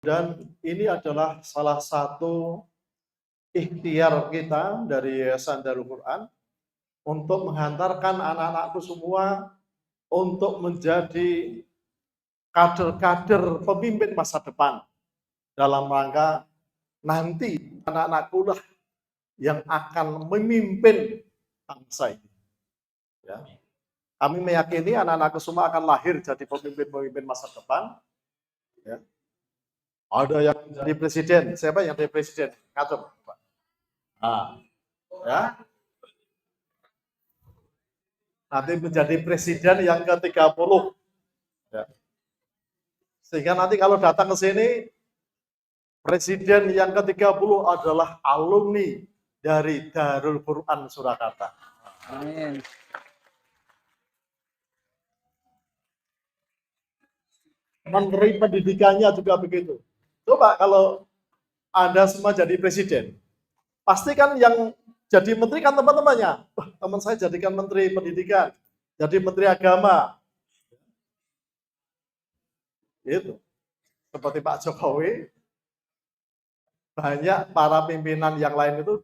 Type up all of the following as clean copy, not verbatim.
Dan ini adalah salah satu ikhtiar kita dari Yayasan Darul Quran untuk menghantarkan anak-anakku semua untuk menjadi kader-kader pemimpin masa depan dalam rangka nanti anak-anakku lah yang akan memimpin bangsa ini. Ya. Kami meyakini anak-anakku semua akan lahir jadi pemimpin-pemimpin masa depan. Ya. Ada yang jadi presiden. Siapa yang jadi presiden? Kacau. Nah, ya. Nanti menjadi presiden yang ke-30. Ya. Sehingga nanti kalau datang ke sini, presiden yang ke-30 adalah alumni dari Darul Quran Surakarta. Amin. Menteri pendidikannya juga begitu. Coba kalau Anda semua jadi presiden, pasti kan yang jadi menteri kan teman-temannya. Teman saya jadikan menteri pendidikan, jadi menteri agama. Itu. Seperti Pak Jokowi, banyak para pimpinan yang lain itu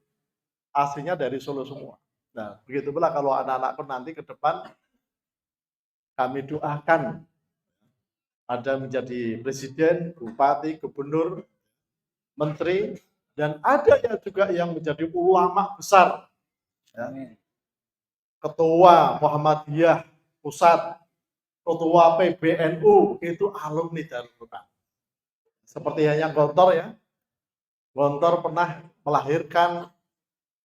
aslinya dari Solo semua. Nah, begitu pula kalau anak-anakku nanti ke depan, kami doakan ada menjadi presiden, bupati, gubernur, menteri, dan ada yang juga yang menjadi ulama besar. Ya. Ketua Muhammadiyah Pusat, ketua PBNU, itu alumni Darul Quran. Seperti yang Gontor ya, Gontor pernah melahirkan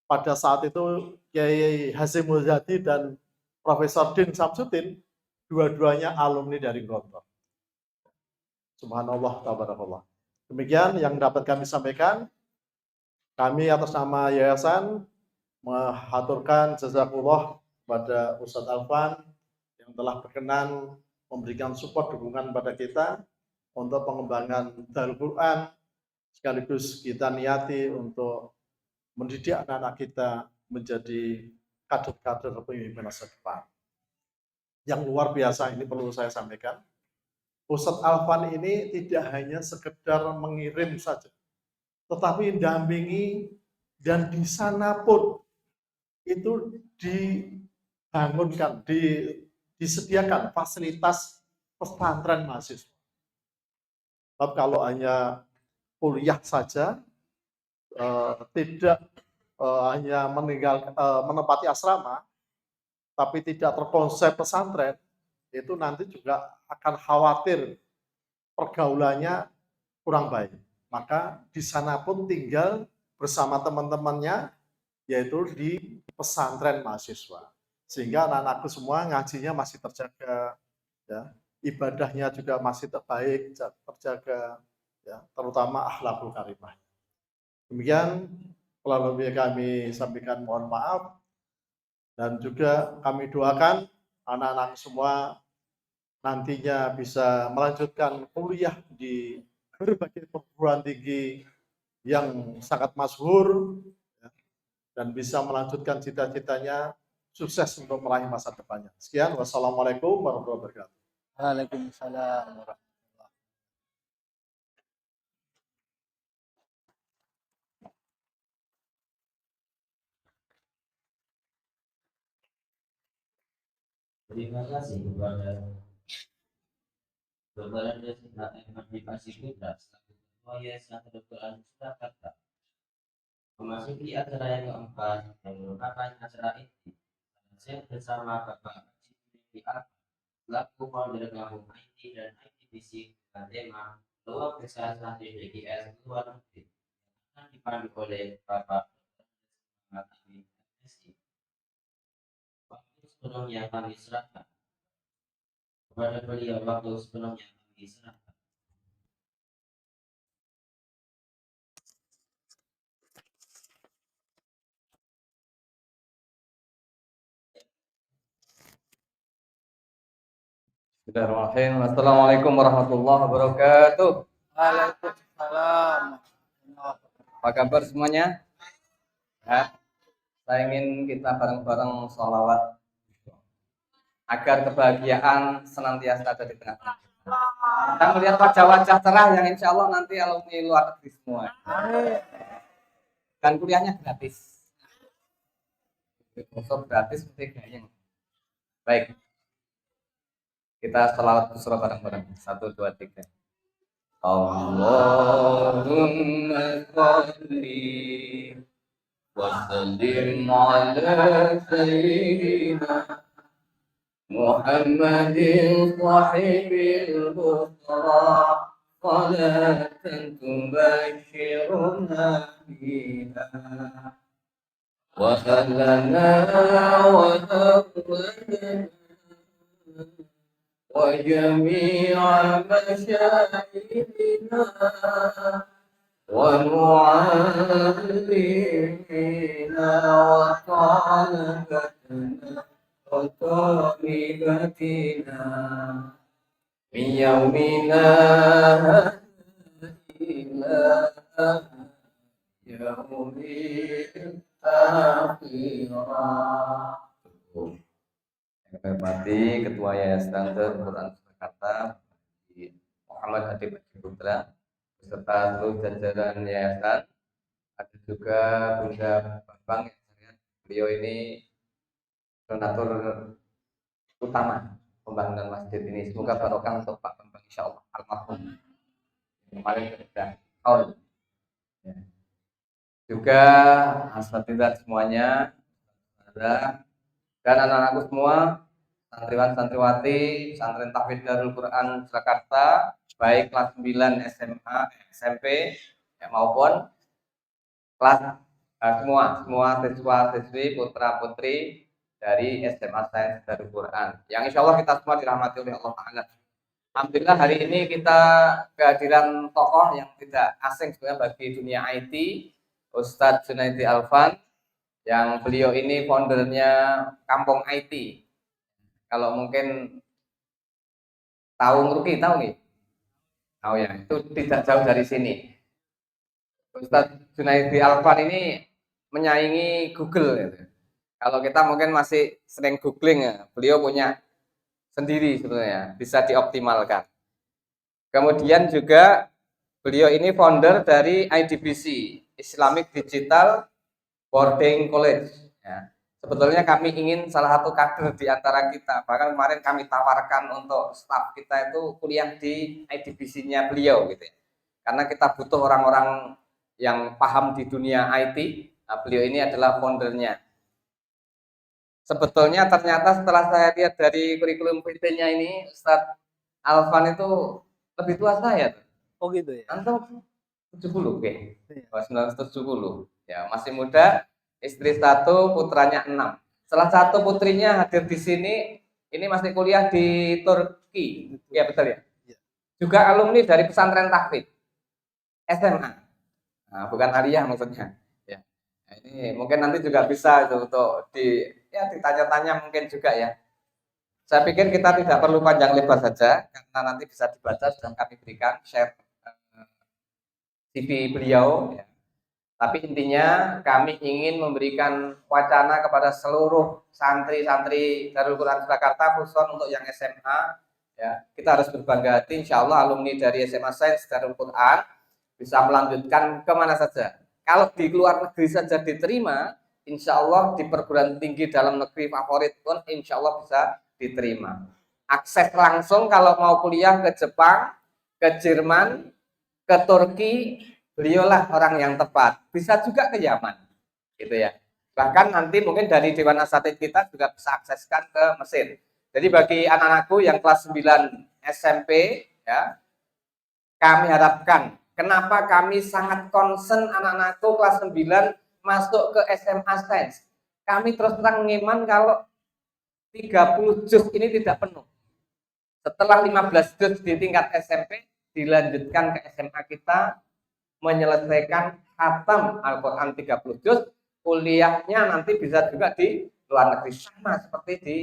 pada saat itu Kiai Hasyim Muzadi dan Profesor Din Samsudin, dua-duanya alumni dari Gontor. Subhanallah, tabarakallah. Demikian yang dapat kami sampaikan. Kami atas nama yayasan mengaturkan jazakallah pada Ustadz Alfan yang telah berkenan memberikan support dukungan pada kita untuk pengembangan Darul Quran, sekaligus kita niati untuk mendidik anak-anak kita menjadi kader-kader pemimpin masa depan. Yang luar biasa ini perlu saya sampaikan, Ustadz Alfan ini tidak hanya sekedar mengirim saja, tetapi dampingi, dan di sana pun itu dibangunkan, disediakan fasilitas pesantren mahasiswa. Sebab kalau hanya kuliah saja, tidak hanya menempati asrama, tapi tidak terkonsep pesantren, itu nanti juga akan khawatir pergaulannya kurang baik. Maka di sana pun tinggal bersama teman-temannya, yaitu di pesantren mahasiswa. Sehingga anak-anakku semua ngajinya masih terjaga, ya, ibadahnya juga masih terbaik, terjaga, ya, terutama akhlakul karimah. Demikian kalau lebih kami sampaikan mohon maaf, dan juga kami doakan anak-anak semua nantinya bisa melanjutkan kuliah di berbagai perguruan tinggi yang sangat masyhur, ya, dan bisa melanjutkan cita-citanya, sukses untuk meraih masa depannya. Sekian, wassalamualaikum warahmatullahi wabarakatuh. Waalaikumsalam warahmatullahi. Terima kasih kepada Dr. Andes Emansipasi Putra selaku Ketua Yayasan Darul Quran Surakarta memasuki acara yang keempat yang merupakan acara inti saya bersama Bapak Haji selaku founder Gabung IT dan ITBC dengan tema Peluang Besar Santri DGS Luar Negeri akan dipandu oleh Bapak Muhammad Amin MSI. Waktu sepenuhnya kami serahkan kepada beliau, waktu sepenuhnya kami serahkan. Bismillahirrahmanirrahim. Assalamualaikum warahmatullahi wabarakatuh. Waalaikumsalam. Apa kabar semuanya? Ya, saya ingin kita bareng-bareng sholawat agar kebahagiaan senantiasa ada di tengah-tengah. Kita melihat wajah-wajah cerah yang insya Allah nanti alumni luar negeri semua. Dan kuliahnya gratis. Untuk gratis mesti kayaknya. Baik. Kita sholawat surah bareng-bareng. 1, 2, 3. Allahumma sholli wa sallim ala sayyidina Muhammadin sahibil busra salatan tubashiruna biha wa ahlana wa ahlana وجميع مشايخنا ومعلمينا وطلبتنا وطالبتنا من يومنا إلى يوم الآخرة. Yang kami hormati Ketua Yayasan Quran Jakarta Muhammad Adib Putra beserta seluruh jajaran yayasan, ada juga Bunda Bambang yang saya lihat beliau ini donatur utama pembangunan masjid ini. Semoga barokah untuk Pak Bambang insya Allah almarhum kemarin sudah tahun ya. Juga asatidzah semuanya ada dan anak-anakku semua, santriwan-santriwati, Pesantren Tahfidz Darul Quran Jakarta, baik kelas 9 SMA, SMP ya, maupun kelas semua siswa-siswi putra-putri dari SMA Sains Darul Quran. Yang insya Allah kita semua dirahmati oleh Allah Ta'ala. Alhamdulillah hari ini kita kehadiran tokoh yang tidak asing sebenarnya bagi dunia IT, Ustadz Junaidi Alfan, yang beliau ini foundernya Kampung IT. Kalau mungkin tahu Ngeruki, tahu nggih? Tahu ya, itu tidak jauh dari sini. Ustadz Junaidi Alfan ini menyaingi Google. Gitu. Kalau kita mungkin masih sering googling ya, beliau punya sendiri sebenarnya, bisa dioptimalkan. Kemudian juga beliau ini founder dari IDBC, Islamic Digital Boarding College. Ya. Sebetulnya kami ingin salah satu kader di antara kita. Bahkan kemarin kami tawarkan untuk staf kita itu kuliah di IDBC-nya beliau gitu ya. Karena kita butuh orang-orang yang paham di dunia IT. Nah, beliau ini adalah foundernya. Sebetulnya ternyata setelah saya lihat dari kurikulum vitae-nya ini, Ustadz Alfan itu lebih tua saya. Oh gitu ya. Antum 70 oke. 1970. Ya, masih muda, istri 1, putranya 6. Salah satu putrinya hadir di sini, ini masih kuliah di Turki. Ya betul ya. Juga alumni dari Pesantren Tahfidz SMA. Nah, bukan aliyah maksudnya. Ya. Nah, ini mungkin nanti juga bisa itu untuk ditanya-tanya mungkin juga ya. Saya pikir kita tidak perlu panjang lebar saja karena nanti bisa dibaca sudah kami berikan share CV beliau ya. Tapi intinya kami ingin memberikan wacana kepada seluruh santri-santri Darul Quran Jakarta khusus untuk yang SMA ya. Kita harus berbangga hati insya Allah alumni dari SMA Sains Darul Quran bisa melanjutkan kemana saja. Kalau di luar negeri saja diterima, insya Allah di perguruan tinggi dalam negeri favorit pun insya Allah bisa diterima. Akses langsung kalau mau kuliah ke Jepang, ke Jerman, ke Turki, beliaulah orang yang tepat. Bisa juga ke Yaman, gitu ya. Bahkan nanti mungkin dari Dewan Asatidz kita juga bisa akseskan ke Mesir. Jadi bagi anak-anakku yang kelas 9 SMP, ya, kami harapkan. Kenapa kami sangat concern anak-anakku kelas 9 masuk ke SMA Sains? Kami terus terang ngiman kalau 30 juz ini tidak penuh. Setelah 15 juz di tingkat SMP, dilanjutkan ke SMA kita, menyelesaikan khatam Al-Quran 30 juz, kuliahnya nanti bisa juga di luar negeri sama seperti di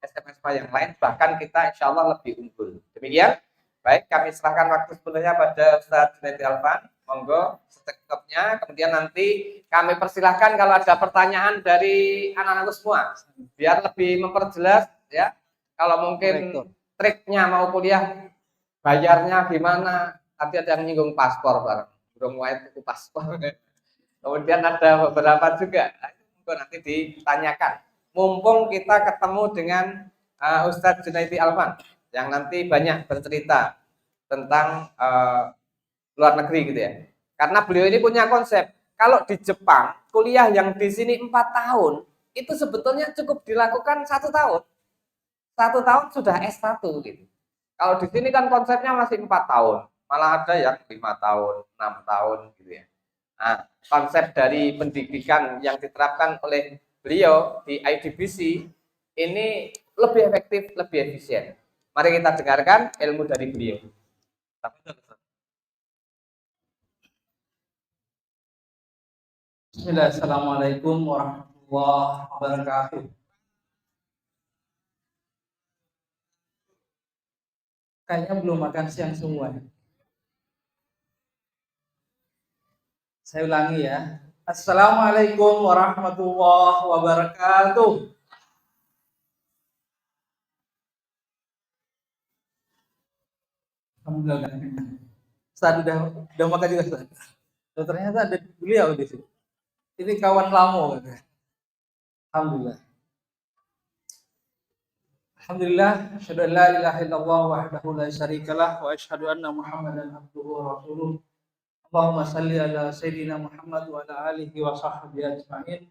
SMA yang lain, bahkan kita insya Allah lebih unggul. Demikian, baik kami serahkan waktu sepenuhnya pada Ustadz Junaidi Alfan, monggo secukupnya, kemudian nanti kami persilahkan kalau ada pertanyaan dari anak-anak semua, biar lebih memperjelas ya, kalau mungkin triknya mau kuliah bayarnya gimana? Tadi ada yang nyinggung paspor bareng. Burung white itu paspor. Kemudian ada beberapa juga. Nanti ditanyakan. Mumpung kita ketemu dengan Ustadz Junaidi Alfan yang nanti banyak bercerita tentang luar negeri gitu ya. Karena beliau ini punya konsep. Kalau di Jepang kuliah yang di sini 4 tahun itu sebetulnya cukup dilakukan 1 tahun. 1 tahun sudah S1 gitu. Kalau di sini kan konsepnya masih 4 tahun, malah ada yang 5 tahun, 6 tahun gitu ya. Nah, konsep dari pendidikan yang diterapkan oleh beliau di IDBC ini lebih efektif, lebih efisien. Mari kita dengarkan ilmu dari beliau. Bismillah, Assalamualaikum warahmatullahi wabarakatuh. Kayaknya belum makan siang semua. Saya ulangi ya. Assalamualaikum warahmatullahi wabarakatuh. Alhamdulillah. Ustaz udah makan juga, Ustaz. Ternyata ada beliau di sini. Ini kawan lama. Alhamdulillah. Alhamdulillah, asyhadu an la ilaha illallah wahdahu la syarikalah wa asyhadu anna Muhammadan abduhu wa rasuluh. Allahumma shalli ala sayyidina Muhammad wa ala alihi wa sahbihi ajma'in.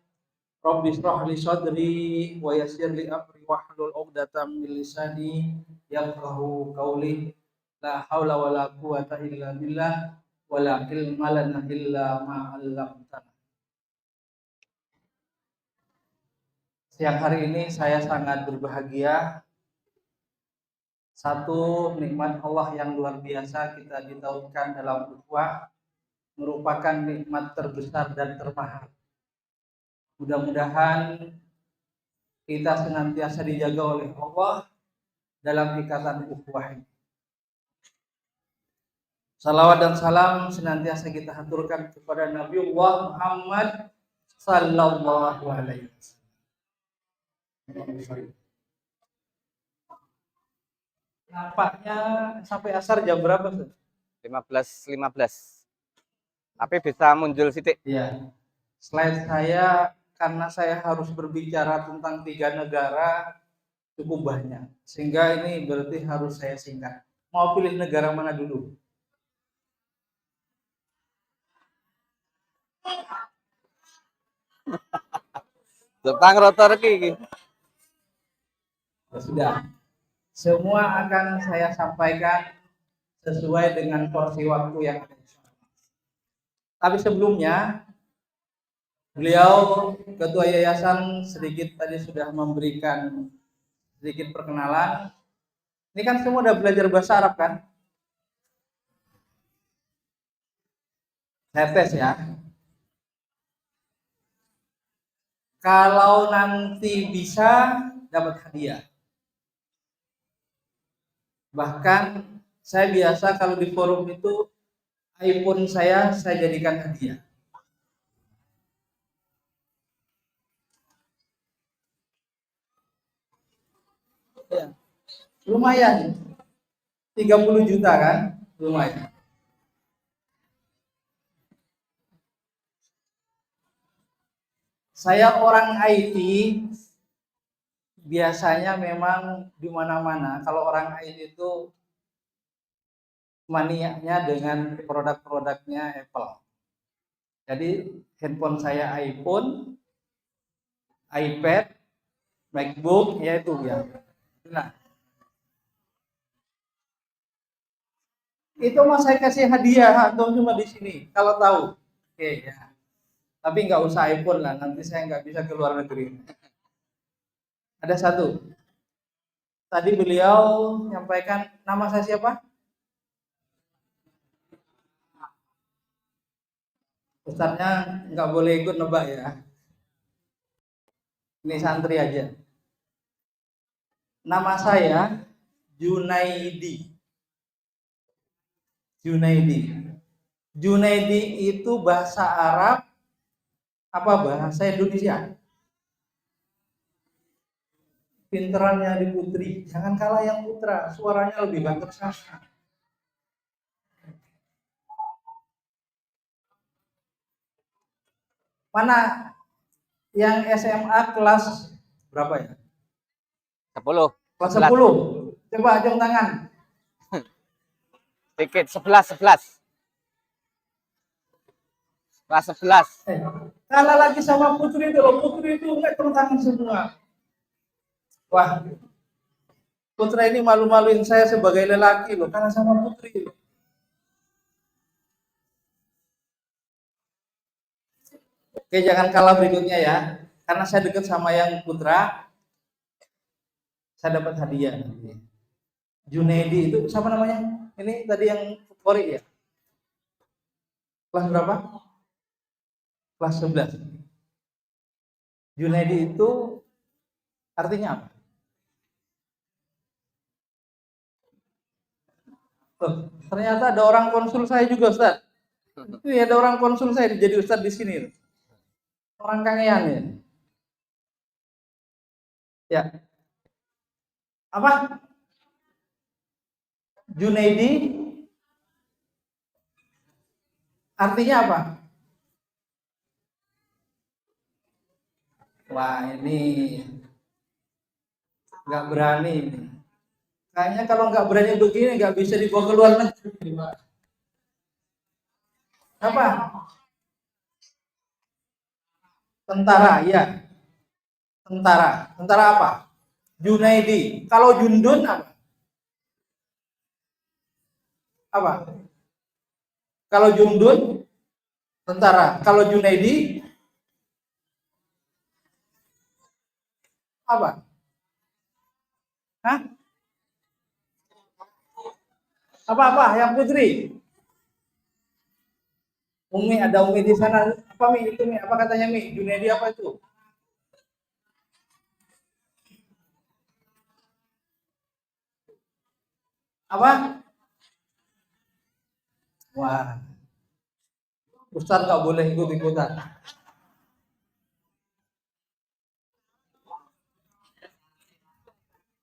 Rabbi shrah li sadri wa yassir li amri wahlul 'uqdatam min lisani yafqahu qawli. La haula wa la quwwata illa billah wa la ilma lana illa ma 'allamtana. Siang hari ini saya sangat berbahagia. Satu, nikmat Allah yang luar biasa kita ditautkan dalam ukhuwah merupakan nikmat terbesar dan termahal. Mudah-mudahan kita senantiasa dijaga oleh Allah dalam ikatan ukhuwah ini. Salawat dan salam senantiasa kita haturkan kepada Nabiullah Muhammad sallallahu alaihi wasallam. Nampaknya sampai asar jam berapa, Ustaz? 15.15. Tapi bisa muncul sidik. Iya. Slide saya karena saya harus berbicara tentang 3 negara cukup banyak. Sehingga ini berarti harus saya singkat. Mau pilih negara mana dulu? Jepang rotor iki. Ya sudah. Semua akan saya sampaikan sesuai dengan porsi waktu yang ada. Tapi sebelumnya, beliau ketua yayasan sedikit tadi sudah memberikan sedikit perkenalan. Ini kan semua udah belajar bahasa Arab kan? Saya tes ya. Kalau nanti bisa dapat hadiah. Bahkan saya biasa kalau di forum itu iPhone saya jadikan hadiah. Ya. Lumayan. 30 juta kan? Lumayan. Saya orang IT, biasanya memang di mana-mana kalau orang IT itu maniaknya dengan produk-produknya Apple. Jadi handphone saya iPhone, iPad, MacBook, ya itu ya. Nah, itu mau saya kasih hadiah atau cuma di sini kalau tahu. Oke ya. Tapi nggak usah iPhone lah, nanti saya nggak bisa ke luar negeri. Ada satu. Tadi beliau menyampaikan nama saya siapa? Ustaznya nggak boleh ikut nebak ya. Ini santri aja. Nama saya Junaidi. Junaidi. Junaidi itu bahasa Arab apa bahasa Indonesia? Pinterannya di Putri, jangan kalah yang putra, suaranya lebih banter sastra. Mana yang SMA kelas berapa ya? 10. Kelas 11. 10. Coba ajong tangan. Dikit 11. Kelas 11. Kalah lagi sama Putri itu loh. Putri itu enggak turun tangan semua. Wah, Putra ini malu-maluin saya sebagai lelaki loh, karena sama Putri. Oke, jangan kalah berikutnya ya. Karena saya dekat sama yang Putra, saya dapat hadiah. Junaidi itu siapa namanya? Ini tadi yang Kori ya? Kelas berapa? Kelas 11. Junaidi itu artinya apa? Oh, ternyata ada orang konsul saya juga, Ustaz. Ini ada orang konsul saya jadi Ustaz di sini. Orang Kangean ya. Ya. Apa? Junaidi artinya apa? Wah, ini nggak berani ini. Kayaknya kalau nggak berani begini nggak bisa dibawa ke luar negeri. Apa? Tentara, ya. Tentara. Tentara apa? Junaidi. Kalau Jundun apa? Apa? Kalau Jundun tentara. Kalau Junaidi apa? Hah? Apa-apa yang Putri? Umi, ada Umi di sana. Apa Mi? Itu Mi, apa katanya Mi? Junaidi apa itu? Apa? Wah. Ustaz nggak boleh ikut-ikutan.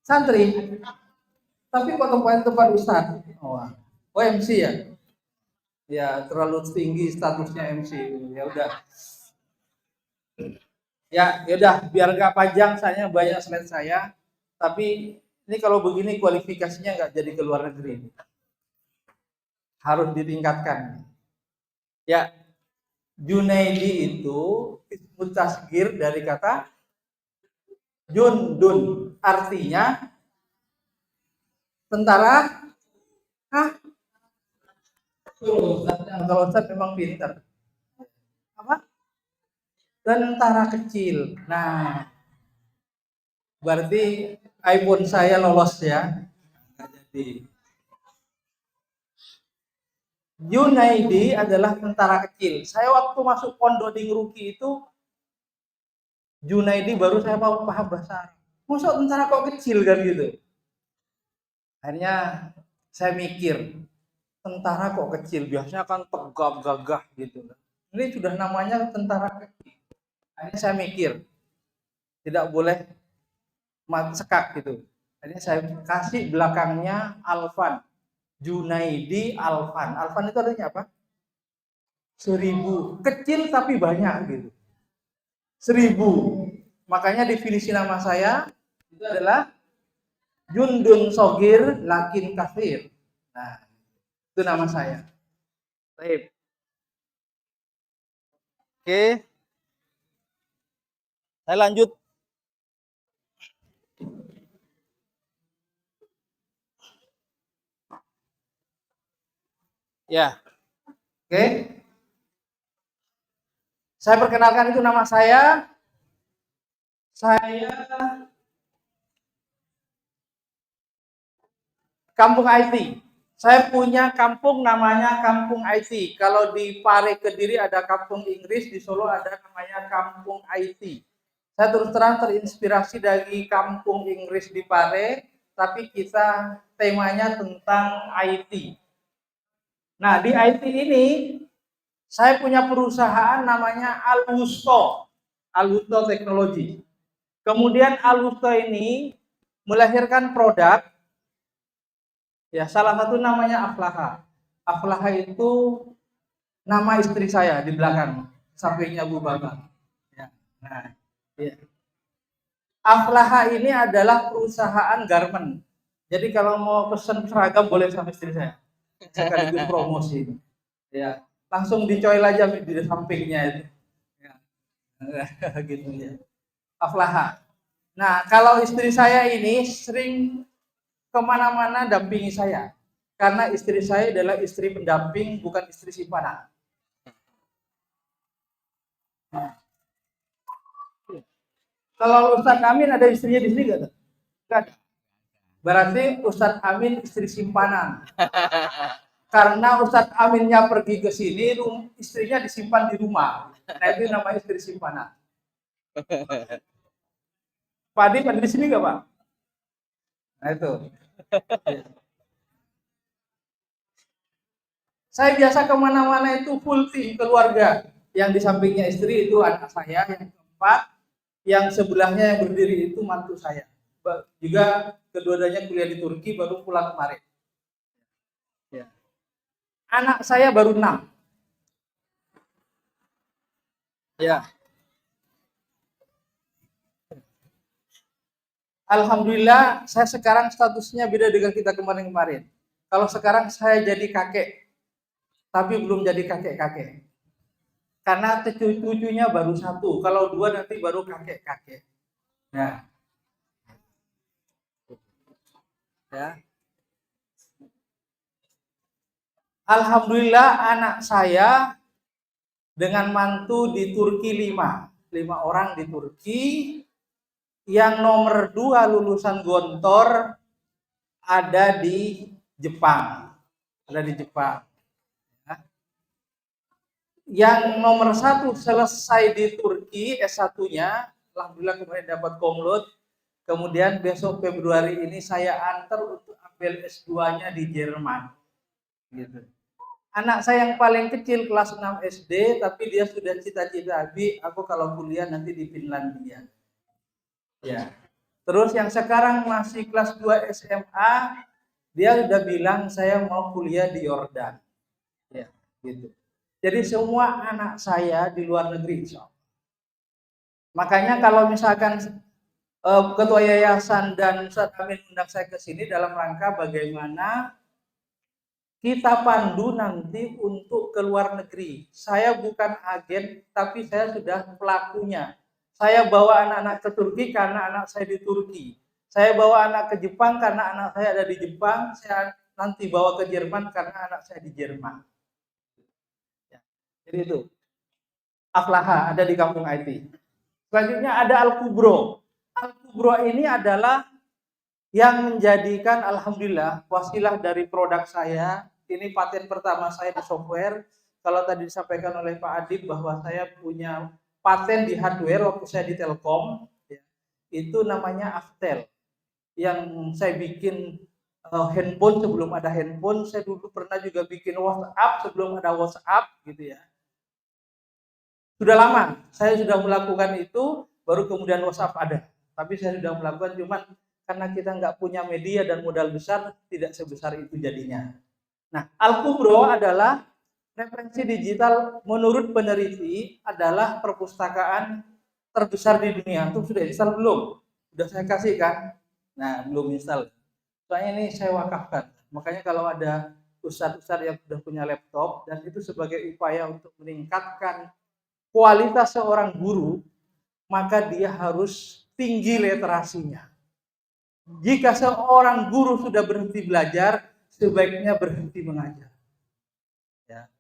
Santri. Tapi kok tempat Ustaz? Oh, MC ya? Ya, terlalu tinggi statusnya MC. Ya udah. Ya udah, biar nggak panjang, saya banyak slide saya. Tapi ini kalau begini kualifikasinya nggak jadi ke luar negeri. Harus ditingkatkan. Ya, Junaidi itu ismu tasghir dari kata Jundun, artinya tentara. Hah? Kalau Ustaz memang pintar. Apa? Tentara kecil. Nah, berarti iPhone saya lolos ya. Jadi Junaidi adalah tentara kecil. Saya waktu masuk pondok di Ngeruki itu Junaidi baru saya paham bahasa Arab. Masuk tentara kok kecil kan gitu. Akhirnya saya mikir, tentara kok kecil, biasanya kan tegap gagah gitu. Ini sudah namanya tentara kecil. Akhirnya saya mikir, tidak boleh sekak gitu. Akhirnya saya kasih belakangnya Alfan. Junaidi Alfan. Alfan itu artinya apa? 1000. Kecil tapi banyak gitu. 1000. Makanya definisi nama saya itu adalah Jundun Sogir Lakin Kafir. Nah, itu nama saya. Baik. Oke. Saya lanjut. Ya. Oke. Saya perkenalkan itu nama saya. Saya Kampung IT. Saya punya kampung namanya Kampung IT. Kalau di Pare Kediri ada Kampung Inggris, di Solo ada namanya Kampung IT. Saya terus terang terinspirasi dari Kampung Inggris di Pare, tapi kita temanya tentang IT. Nah, di IT ini saya punya perusahaan namanya Al-Wusto Teknologi. Kemudian Al-Wusto ini melahirkan produk, ya salah satu namanya Aflaha. Aflaha itu nama istri saya di belakang. sampingnya Abu Bakar. Ya. Nah, ya. Aflaha ini adalah perusahaan garment. Jadi kalau mau pesan seragam boleh sama istri saya. Sekaligus promosi. Ya, langsung dicoil aja di sampingnya itu. Ya. Gitu ya. Aflaha. Nah, kalau istri saya ini sering kemana-mana dampingi saya. Karena istri saya adalah istri pendamping, bukan istri simpanan. Nah. Kalau Ustadz Amin ada istrinya di sini nggak? Nggak ada. Berarti Ustadz Amin istri simpanan. Karena Ustadz Aminnya pergi ke sini, istrinya disimpan di rumah. Nah itu namanya istri simpanan. Pak Adi ada di sini nggak Pak? Nah itu. Saya biasa kemana-mana itu full team keluarga. Yang di sampingnya istri itu anak saya, yang keempat, yang sebelahnya yang berdiri itu mantu saya. Juga kedua-duanya kuliah di Turki, baru pulang kemarin. Ya. Anak saya baru 6. Ya. Alhamdulillah, saya sekarang statusnya beda dengan kita kemarin-kemarin. Kalau sekarang saya jadi kakek, tapi belum jadi kakek-kakek. Karena cucunya baru 1, kalau 2 nanti baru kakek-kakek. Nah. Ya. Alhamdulillah anak saya dengan mantu di Turki 5 orang di Turki, yang nomor 2 lulusan Gontor ada di Jepang, Ya. Yang nomor 1 selesai di Turki S1-nya, alhamdulillah kemarin dapat komlot. Kemudian besok Februari ini saya antar untuk ambil S2-nya di Jerman. Gitu. Anak saya yang paling kecil kelas 6 SD, tapi dia sudah cita-cita, Abi, aku kalau kuliah nanti di Finlandia. Ya. Terus yang sekarang masih kelas 2 SMA, dia sudah bilang saya mau kuliah di Yordan. Ya, gitu. Jadi semua anak saya di luar negeri, insya Allah. Makanya kalau misalkan Ketua Yayasan dan Ustadz Amin undang saya ke sini dalam rangka bagaimana kita pandu nanti untuk ke luar negeri. Saya bukan agen, tapi saya sudah pelakunya. Saya bawa anak-anak ke Turki karena anak saya di Turki. Saya bawa anak ke Jepang karena anak saya ada di Jepang. Saya nanti bawa ke Jerman karena anak saya di Jerman. Ya, jadi itu. Aflaha ada di kampung IT. Selanjutnya ada Al-Kubro. Al-Kubro ini adalah yang menjadikan alhamdulillah wasilah dari produk saya. Ini paten pertama saya di software. Kalau tadi disampaikan oleh Pak Adib bahwa saya punya paten di hardware waktu saya di Telkom, ya, itu namanya Aftel. Yang saya bikin handphone sebelum ada handphone. Saya dulu pernah juga bikin WhatsApp sebelum ada WhatsApp, gitu ya. Sudah lama saya sudah melakukan itu, baru kemudian WhatsApp ada. Tapi saya sudah melakukan, cuman karena kita nggak punya media dan modal besar, tidak sebesar itu jadinya. Nah, Al-Kubro adalah referensi digital menurut peneliti adalah perpustakaan terbesar di dunia. Itu sudah install belum? Sudah saya kasih kan? Nah, belum install. Soalnya ini saya wakafkan. Makanya kalau ada ustadz-ustadz yang sudah punya laptop, dan itu sebagai upaya untuk meningkatkan kualitas seorang guru, maka dia harus tinggi literasinya. Jika seorang guru sudah berhenti belajar, sebaiknya berhenti mengajar. Ya,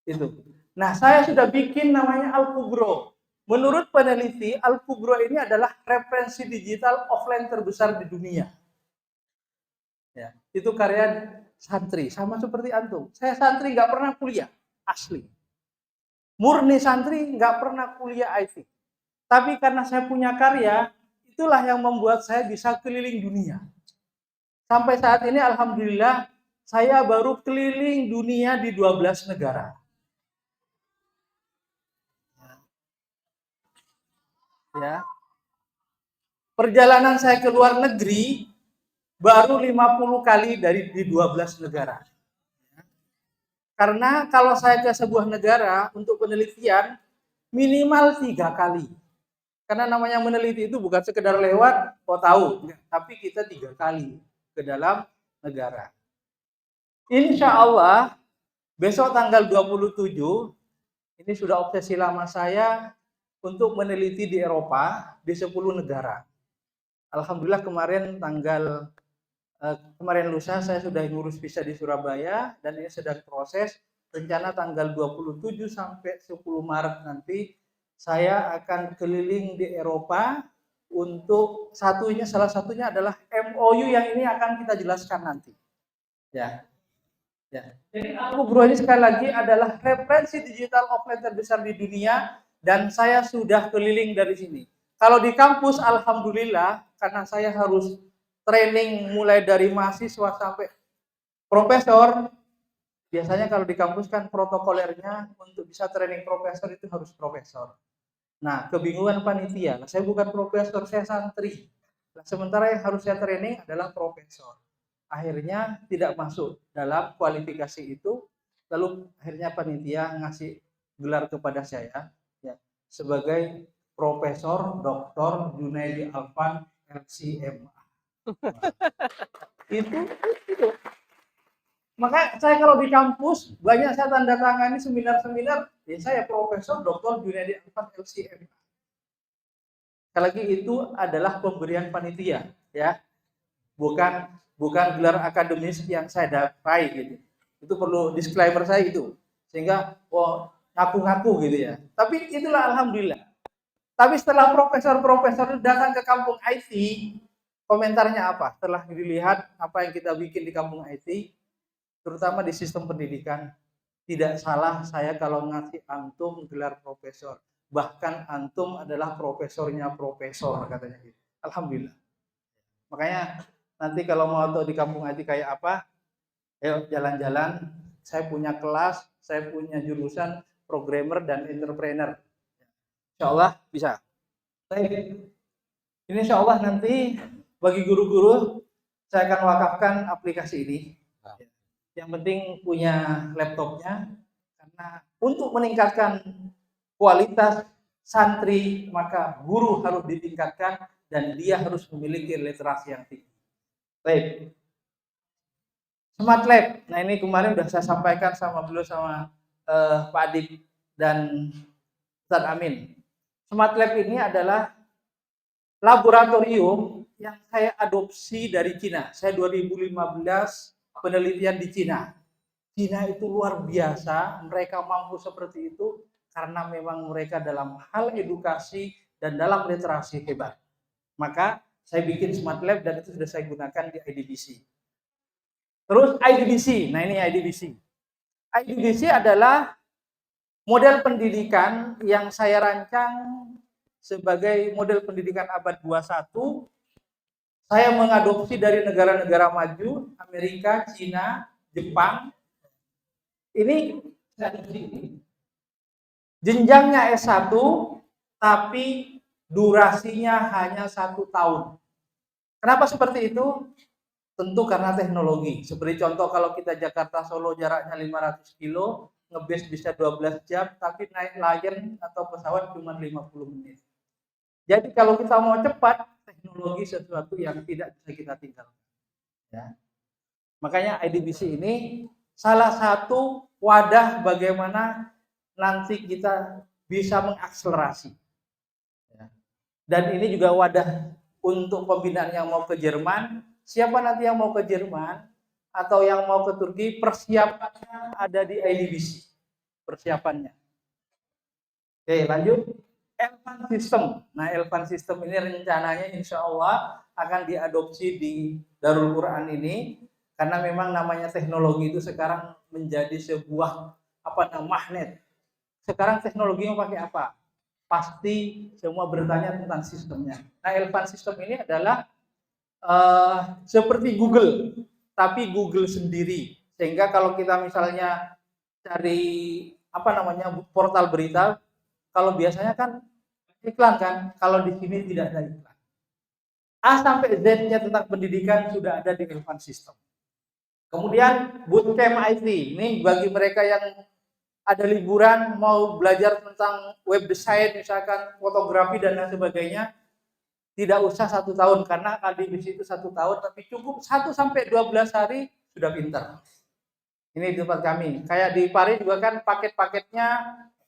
itu. Nah, saya sudah bikin namanya Al-Kubro. Menurut peneliti, Al-Kubro ini adalah referensi digital offline terbesar di dunia. Ya, itu karya santri, sama seperti antum. Saya santri nggak pernah kuliah, asli. Murni santri, nggak pernah kuliah IT. Tapi karena saya punya karya, itulah yang membuat saya bisa keliling dunia. Sampai saat ini alhamdulillah saya baru keliling dunia di 12 negara. Ya. Perjalanan saya ke luar negeri baru 50 kali di 12 negara. Karena kalau saya ke sebuah negara untuk penelitian, minimal 3 kali. Karena namanya meneliti itu bukan sekedar lewat, oh tahu, enggak, tapi kita 3 kali ke dalam negara. Insya Allah besok tanggal 27 ini sudah obsesi lama saya untuk meneliti di Eropa di 10 negara. Alhamdulillah kemarin kemarin lusa saya sudah ngurus visa di Surabaya dan ini sedang proses. Rencana tanggal 27 sampai 10 Maret nanti saya akan keliling di Eropa untuk salah satunya adalah MOU yang ini akan kita jelaskan nanti. Ya. Jadi Al-Kubro ini sekali lagi adalah referensi digital offline terbesar di dunia dan saya sudah keliling dari sini. Kalau di kampus alhamdulillah karena saya harus training mulai dari mahasiswa sampai profesor. Biasanya kalau di kampus kan protokolernya untuk bisa training profesor itu harus profesor. Nah, kebingungan panitia. Saya bukan profesor, saya santri. Nah, sementara yang harus saya training adalah profesor. Akhirnya tidak masuk dalam kualifikasi itu. Lalu akhirnya panitia ngasih gelar kepada saya ya, sebagai Profesor Dr. Junaidi Alfan LCMA. Itu. Maka saya kalau di kampus banyak saya tanda tangani seminar-seminar, ya saya Profesor Dr. Junaidi Alfan LCMA. Sekali lagi itu adalah pemberian panitia, ya, bukan gelar akademis yang saya raih gitu. Itu perlu disclaimer saya itu, sehingga ngaku-ngaku gitu ya. Tapi itulah alhamdulillah. Tapi setelah profesor-profesor datang ke kampung IT, komentarnya apa? Setelah dilihat apa yang kita bikin di kampung IT, terutama di sistem pendidikan, tidak salah saya kalau ngasih antum gelar profesor. Bahkan antum adalah profesornya profesor, katanya gitu. Alhamdulillah. Makanya nanti kalau mau tahu di kampung IT kayak apa, ayo jalan-jalan. Saya punya kelas, saya punya jurusan programmer dan entrepreneur. Insya Allah bisa. Ini insya Allah nanti bagi guru-guru saya akan wakafkan aplikasi ini. Yang penting punya laptopnya, karena untuk meningkatkan kualitas santri maka guru harus ditingkatkan dan dia harus memiliki literasi yang tinggi. Baik. Smart Lab. Nah ini kemarin sudah saya sampaikan sama beliau sama Pak Adib dan Ustaz Amin. Smart Lab ini adalah laboratorium yang saya adopsi dari Cina. Saya 2015 penelitian di Cina. Cina itu luar biasa, mereka mampu seperti itu karena memang mereka dalam hal edukasi dan dalam literasi hebat. Maka saya bikin Smart Lab dan itu sudah saya gunakan di IDBC. Terus IDBC, nah ini IDBC. IDBC adalah model pendidikan yang saya rancang sebagai model pendidikan abad 21. Saya mengadopsi dari negara-negara maju, Amerika, Cina, Jepang. Ini jenjangnya S1, tapi durasinya hanya 1 tahun. Kenapa seperti itu? Tentu karena teknologi. Seperti contoh kalau kita Jakarta Solo jaraknya 500 kilo, ngebase bisa 12 jam, tapi naik Lion atau pesawat cuma 50 menit. Jadi kalau kita mau cepat, teknologi sesuatu yang tidak bisa kita tinggalkan. Ya. Makanya IDBC ini salah satu wadah bagaimana nanti kita bisa mengakselerasi. Ya. Dan ini juga wadah untuk pembinaan yang mau ke Jerman. Siapa nanti yang mau ke Jerman atau yang mau ke Turki, persiapannya ada di IDBC. Persiapannya. Oke, lanjut. Elvan System. Nah, Elvan System ini rencananya insya Allah akan diadopsi di Darul Quran ini, karena memang namanya teknologi itu sekarang menjadi sebuah magnet. Sekarang teknologinya pakai apa? Pasti semua bertanya tentang sistemnya. Nah, Elvan System ini adalah seperti Google, tapi Google sendiri. Sehingga kalau kita misalnya cari portal berita, kalau biasanya kan iklan kan, kalau di sini tidak ada iklan. A sampai Z-nya tentang pendidikan sudah ada di Elvan System. Kemudian Bootcamp IT, ini bagi mereka yang ada liburan, mau belajar tentang web design, misalkan fotografi dan lain sebagainya, tidak usah 1 tahun karena akademisi itu 1 tahun, tapi cukup 1 sampai 12 hari sudah pintar. Ini di tempat kami. Kayak di Paris juga kan paket-paketnya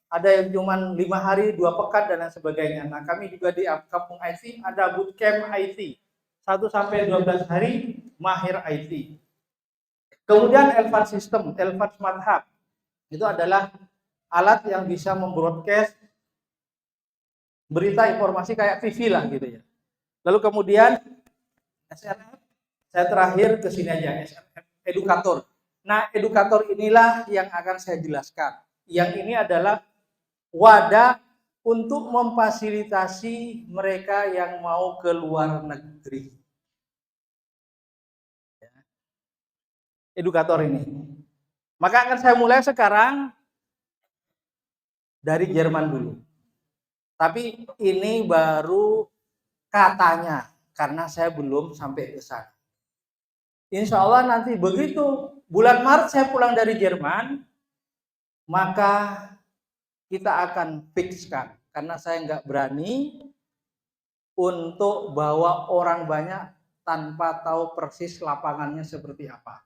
ada yang cuma 5 hari, 2 pekan dan lain sebagainya. Nah, kami juga di Kampung IT ada bootcamp IT. 1 sampai 12 hari mahir IT. Kemudian Elvan System, Elvan Smart Hub. Itu adalah alat yang bisa membroadcast berita informasi kayak TV lah gitu ya. Lalu kemudian SRF, saya terakhir ke sini aja, SRF, edukator. Nah, edukator inilah yang akan saya jelaskan. Yang ini adalah wadah untuk memfasilitasi mereka yang mau ke luar negeri. Edukator ini. Maka akan saya mulai sekarang dari Jerman dulu. Tapi ini baru katanya, karena saya belum sampai ke sana. Insya Allah nanti begitu bulan Maret saya pulang dari Jerman, maka kita akan fixkan. Karena saya nggak berani untuk bawa orang banyak tanpa tahu persis lapangannya seperti apa.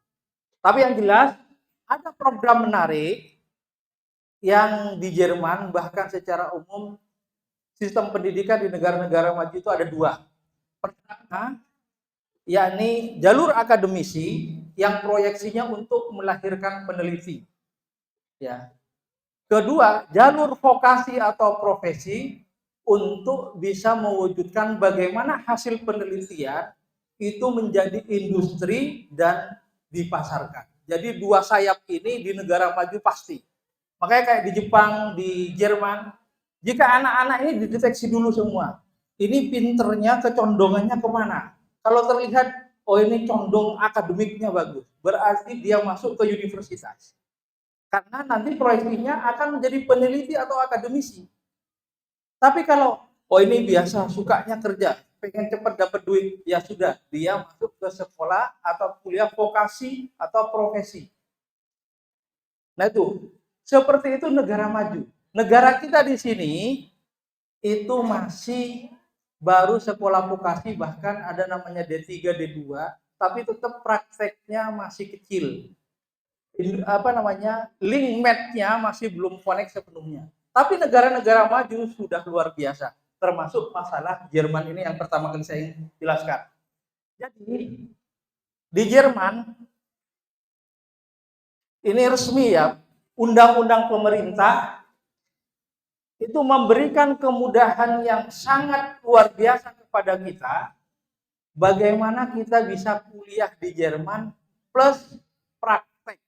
Tapi yang jelas, ada program menarik yang di Jerman, bahkan secara umum sistem pendidikan di negara-negara maju itu ada 2. Pertama, yakni jalur akademisi yang proyeksinya untuk melahirkan peneliti. Ya. Kedua, jalur vokasi atau profesi untuk bisa mewujudkan bagaimana hasil penelitian itu menjadi industri dan dipasarkan. Jadi 2 sayap ini di negara maju pasti. Makanya kayak di Jepang, di Jerman, jika anak-anak ini dideteksi dulu semua, ini pinternya, kecondongannya kemana? Kalau terlihat, oh ini condong akademiknya bagus, berarti dia masuk ke universitas. Karena nanti proyeksinya akan menjadi peneliti atau akademisi. Tapi kalau, oh ini biasa, sukanya kerja, pengen cepat dapat duit, ya sudah, dia masuk ke sekolah atau kuliah vokasi atau profesi. Nah itu, seperti itu negara maju. Negara kita di sini itu masih baru sekolah vokasi, bahkan ada namanya D3, D2, tapi tetap prakteknya masih kecil. Link match-nya masih belum connect sepenuhnya. Tapi negara-negara maju sudah luar biasa. Termasuk masalah Jerman ini yang pertama kali saya jelaskan. Jadi di Jerman ini resmi ya, undang-undang pemerintah itu memberikan kemudahan yang sangat luar biasa kepada kita. Bagaimana kita bisa kuliah di Jerman plus praktek.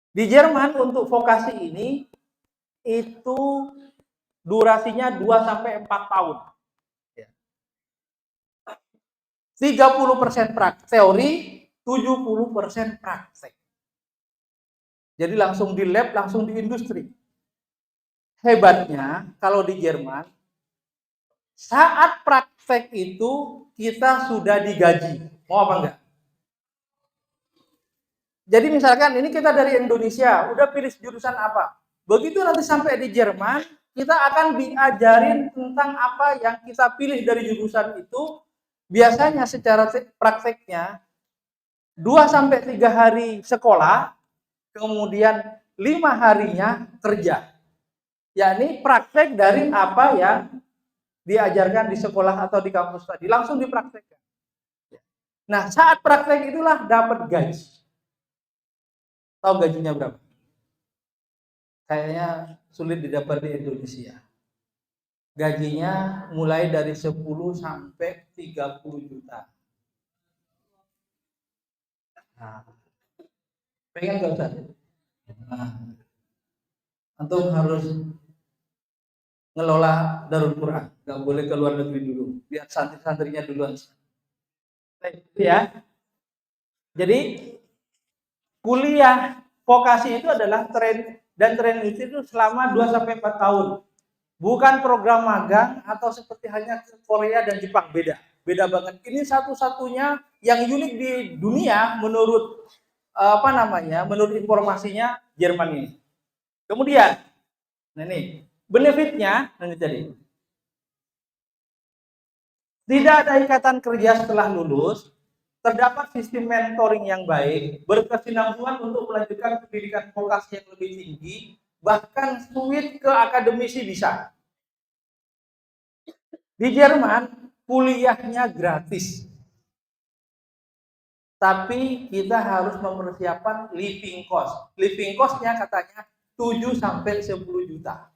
Di Jerman untuk vokasi ini itu durasinya 2 sampai 4 tahun. 30% teori, 70% praktek. Jadi langsung di lab, langsung di industri. Hebatnya kalau di Jerman, saat praktek itu kita sudah digaji. Mau apa enggak? Jadi misalkan ini kita dari Indonesia, udah pilih jurusan apa? Begitu nanti sampai di Jerman, kita akan diajarin tentang apa yang kita pilih dari jurusan itu. Biasanya secara prakteknya 2 sampai 3 hari sekolah, kemudian 5 harinya kerja. Yakni praktek dari apa yang diajarkan di sekolah atau di kampus tadi, langsung dipraktekkan. Nah, saat praktek itulah dapat gaji. Tahu gajinya berapa? Kayaknya sulit didapat di Indonesia. Gajinya mulai dari 10 sampai 30 juta. Nah, pengen nggak Ustaz? Nah, antum harus ngelola Darul Quran, nggak boleh ke luar negeri dulu, biar santri-santrinya duluan. Ya, jadi kuliah vokasi itu adalah tren itu selama 2 sampai 4 tahun. Bukan program magang atau seperti hanya Korea dan Jepang, beda banget. Ini satu-satunya yang unik di dunia menurut menurut informasinya Jerman ini. Kemudian, nah ini benefitnya, ini tadi. Tidak ada ikatan kerja setelah lulus, terdapat sistem mentoring yang baik, berkesinambungan untuk melanjutkan pendidikan vokasi yang lebih tinggi, bahkan switch ke akademisi bisa. Di Jerman, kuliahnya gratis. Tapi kita harus mempersiapkan living cost. Living cost-nya katanya 7 sampai 10 juta.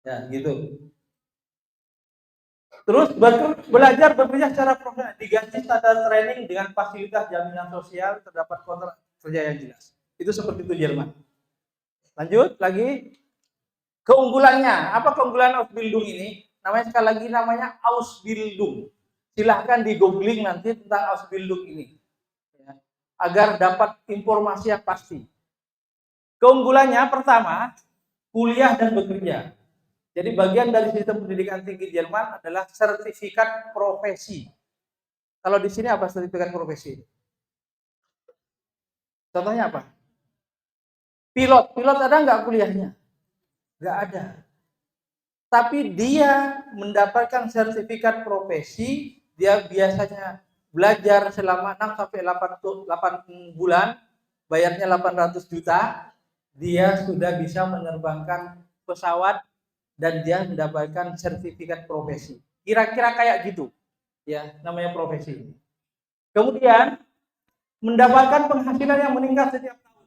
Ya, gitu. Terus belajar bekerja secara profesional, diganti standar training dengan fasilitas jaminan sosial, terdapat kontrak kerja yang jelas. Itu seperti itu Jerman. Lanjut lagi. Keunggulannya, apa keunggulan Ausbildung ini? Namanya sekali lagi namanya Ausbildung. Silahkan di googling nanti tentang Ausbildung ini. Ya, agar dapat informasi yang pasti. Keunggulannya pertama, kuliah dan bekerja. Jadi bagian dari sistem pendidikan tinggi Jerman adalah sertifikat profesi. Kalau di sini apa sertifikat profesi? Contohnya apa? Pilot. Pilot ada nggak kuliahnya? Nggak ada. Tapi dia mendapatkan sertifikat profesi, dia biasanya belajar selama 6 sampai 8 bulan, bayarnya 800 juta, dia sudah bisa menerbangkan pesawat dan dia mendapatkan sertifikat profesi. Kira-kira kayak gitu. Ya, namanya profesi. Kemudian mendapatkan penghasilan yang meningkat setiap tahun.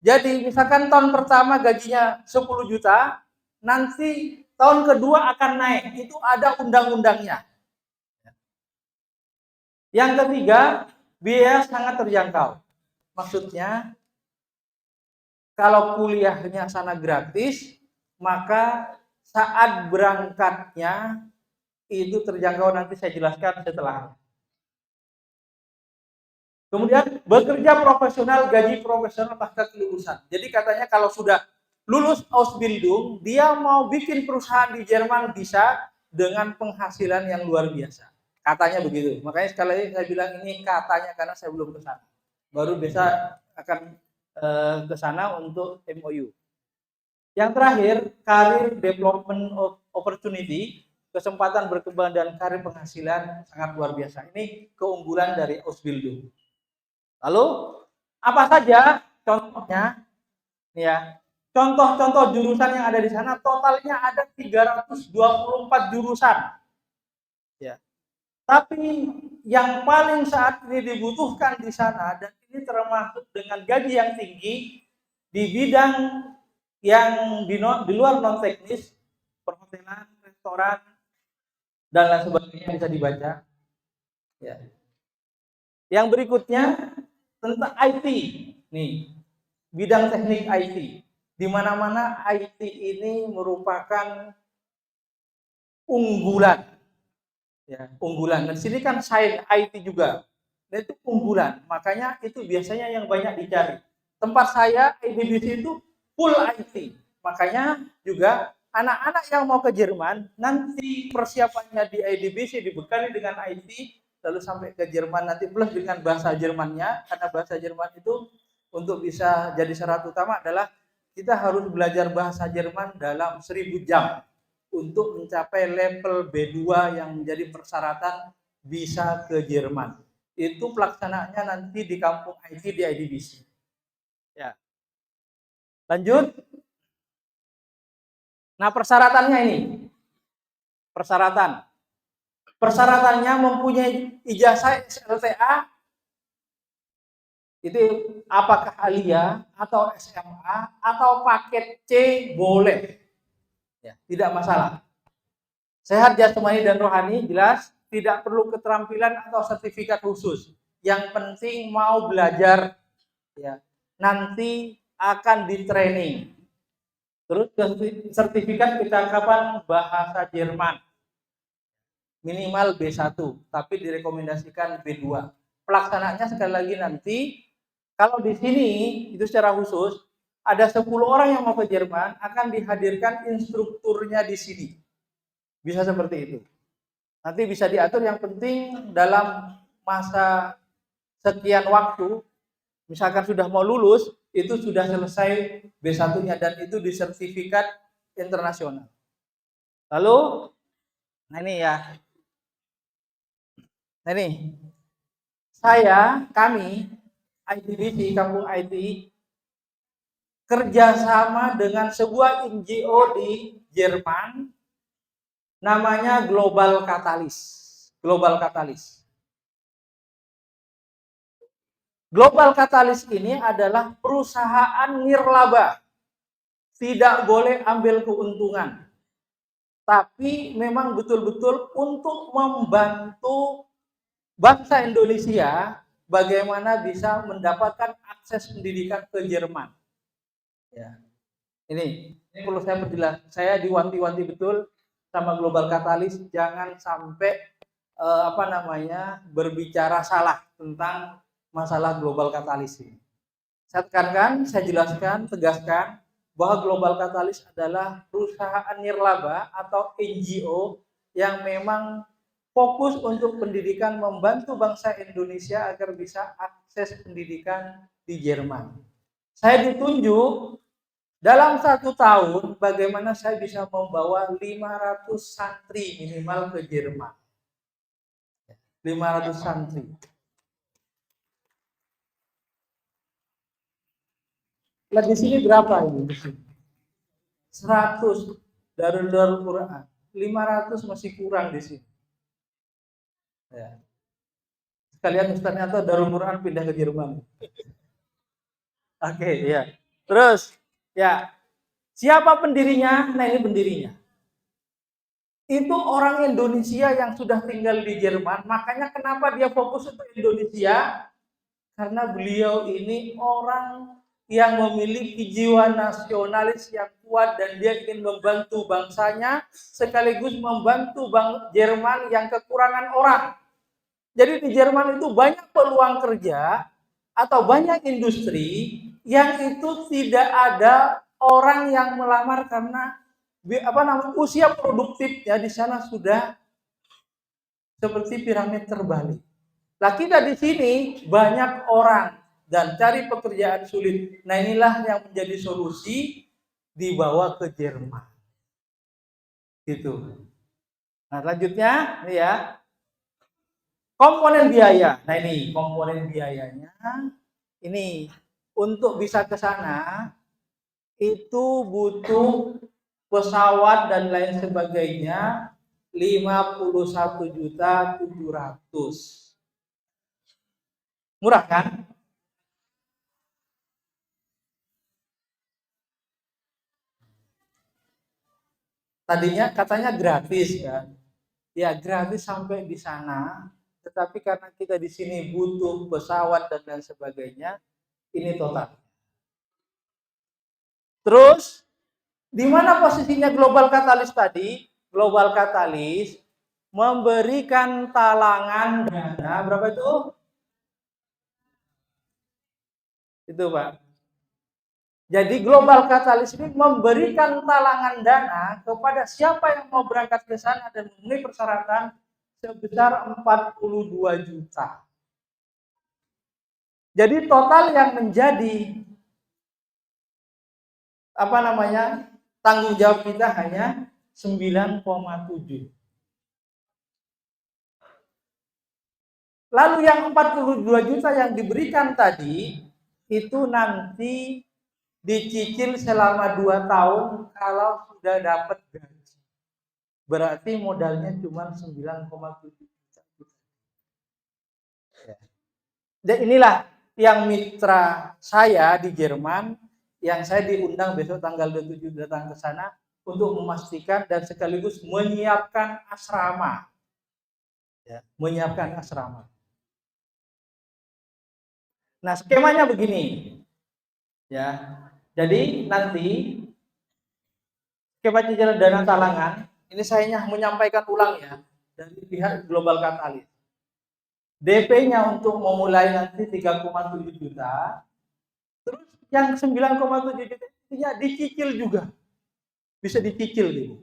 Jadi misalkan tahun pertama gajinya 10 juta, nanti tahun kedua akan naik. Itu ada undang-undangnya. Yang ketiga, biaya sangat terjangkau. Maksudnya kalau kuliahnya sana gratis, maka saat berangkatnya itu terjangkau, nanti saya jelaskan setelah. Kemudian bekerja profesional, gaji profesional pasca kelulusan. Jadi katanya kalau sudah lulus Ausbildung, dia mau bikin perusahaan di Jerman bisa dengan penghasilan yang luar biasa. Katanya begitu. Makanya sekali lagi saya bilang ini katanya karena saya belum ke sana. Baru bisa akan ke sana untuk MOU. Yang terakhir, career development opportunity, kesempatan berkembang dan karir penghasilan sangat luar biasa. Ini keunggulan dari Ausbildung. Lalu, apa saja contohnya? Ya, contoh-contoh jurusan yang ada di sana, totalnya ada 324 jurusan. Ya. Tapi yang paling saat ini dibutuhkan di sana, dan ini termasuk dengan gaji yang tinggi, di bidang yang di luar non teknis, perhotelan, restoran, dan lain sebagainya bisa dibaca. Ya. Yang berikutnya tentang IT, nih bidang teknik IT, di mana-mana IT ini merupakan unggulan, ya unggulan. Dan sini kan science IT juga, dan itu unggulan. Makanya itu biasanya yang banyak dicari. Tempat saya IDBC itu full IT. Makanya juga anak-anak yang mau ke Jerman, nanti persiapannya di IDBC dibekali dengan IT, lalu sampai ke Jerman nanti plus dengan bahasa Jermannya, karena bahasa Jerman itu untuk bisa jadi syarat utama adalah kita harus belajar bahasa Jerman dalam 1000 jam untuk mencapai level B2 yang menjadi persyaratan bisa ke Jerman. Itu pelaksanaannya nanti di kampung IT di IDBC. Ya. Lanjut. Nah, persyaratannya ini. Persyaratannya mempunyai ijazah SLTA, itu apakah alia atau SMA atau paket C boleh. Ya, tidak masalah. Sehat jasmani dan rohani jelas, tidak perlu keterampilan atau sertifikat khusus. Yang penting mau belajar, ya. Nanti akan di training. Terus sertifikat kecakapan bahasa Jerman minimal B1, tapi direkomendasikan B2. Pelaksanaannya sekali lagi nanti, kalau di sini itu secara khusus ada 10 orang yang mau ke Jerman, akan dihadirkan instrukturnya di sini. Bisa seperti itu. Nanti bisa diatur, yang penting dalam masa sekian waktu, misalkan sudah mau lulus, itu sudah selesai B1-nya dan itu di sertifikat internasional. Lalu, nah ini ya. Nah ini, kami, ITBC, Kampung IT, kerjasama dengan sebuah NGO di Jerman, namanya Global Catalyst. Global Catalyst. Global Catalyst ini adalah perusahaan nirlaba. Tidak boleh ambil keuntungan. Tapi memang betul-betul untuk membantu bangsa Indonesia bagaimana bisa mendapatkan akses pendidikan ke Jerman. Ya. Ini perlu saya perjelas. Saya diwanti-wanti betul sama Global Catalyst, jangan sampai berbicara salah tentang masalah Global Catalyst ini. Saya tekankan, saya jelaskan, tegaskan bahwa Global Catalyst adalah perusahaan nirlaba atau NGO yang memang fokus untuk pendidikan, membantu bangsa Indonesia agar bisa akses pendidikan di Jerman. Saya ditunjuk dalam 1 tahun bagaimana saya bisa membawa 500 santri minimal ke Jerman. 500 santri. Lihat di sini berapa ini? 100 Darul Quran. 500 masih kurang di sini. Ya. Sekalian Ustaznya atau Darul Quran pindah ke Jerman. Oke, ya. Terus, ya. Siapa pendirinya? Nah, ini pendirinya. Itu orang Indonesia yang sudah tinggal di Jerman. Makanya kenapa dia fokus untuk Indonesia? Karena beliau ini orang yang memiliki jiwa nasionalis yang kuat dan dia ingin membantu bangsanya sekaligus membantu Jerman yang kekurangan orang. Jadi di Jerman itu banyak peluang kerja atau banyak industri yang itu tidak ada orang yang melamar karena usia produktifnya di sana sudah seperti piramid terbalik. Nah, kita di sini banyak orang dan cari pekerjaan sulit. Nah, inilah yang menjadi solusi dibawa ke Jerman. Gitu. Nah, selanjutnya ini ya. Komponen biaya. Nah, ini komponen biayanya. Ini untuk bisa ke sana itu butuh pesawat dan lain sebagainya 51.700.000. Murah kan? Tadinya katanya gratis kan. Ya gratis sampai di sana, tetapi karena kita di sini butuh pesawat dan lain sebagainya, ini total. Terus di mana posisinya Global Catalyst tadi? Global Catalyst memberikan talangan dana berapa itu? Itu Pak. Jadi Global Catalyst ini memberikan talangan dana kepada siapa yang mau berangkat ke sana dan memenuhi persyaratan sebesar 42 juta. Jadi total yang menjadi tanggung jawab kita hanya 9,7. Lalu yang 42 juta yang diberikan tadi itu nanti dicicil selama 2 tahun kalau sudah dapat gaji. Berarti modalnya cuma 9,7 juta. Dan inilah yang mitra saya di Jerman yang saya diundang besok tanggal 27 datang ke sana untuk memastikan dan sekaligus menyiapkan asrama. Ya, menyiapkan asrama. Nah, skemanya begini. Ya. Jadi nanti skema cicilan dana talangan ini saya menyampaikan ulang ya dari pihak Global Catalyst. DP-nya untuk memulai nanti 3,7 juta. Terus yang 9,7 juta ya dicicil juga. Bisa dicicil gitu.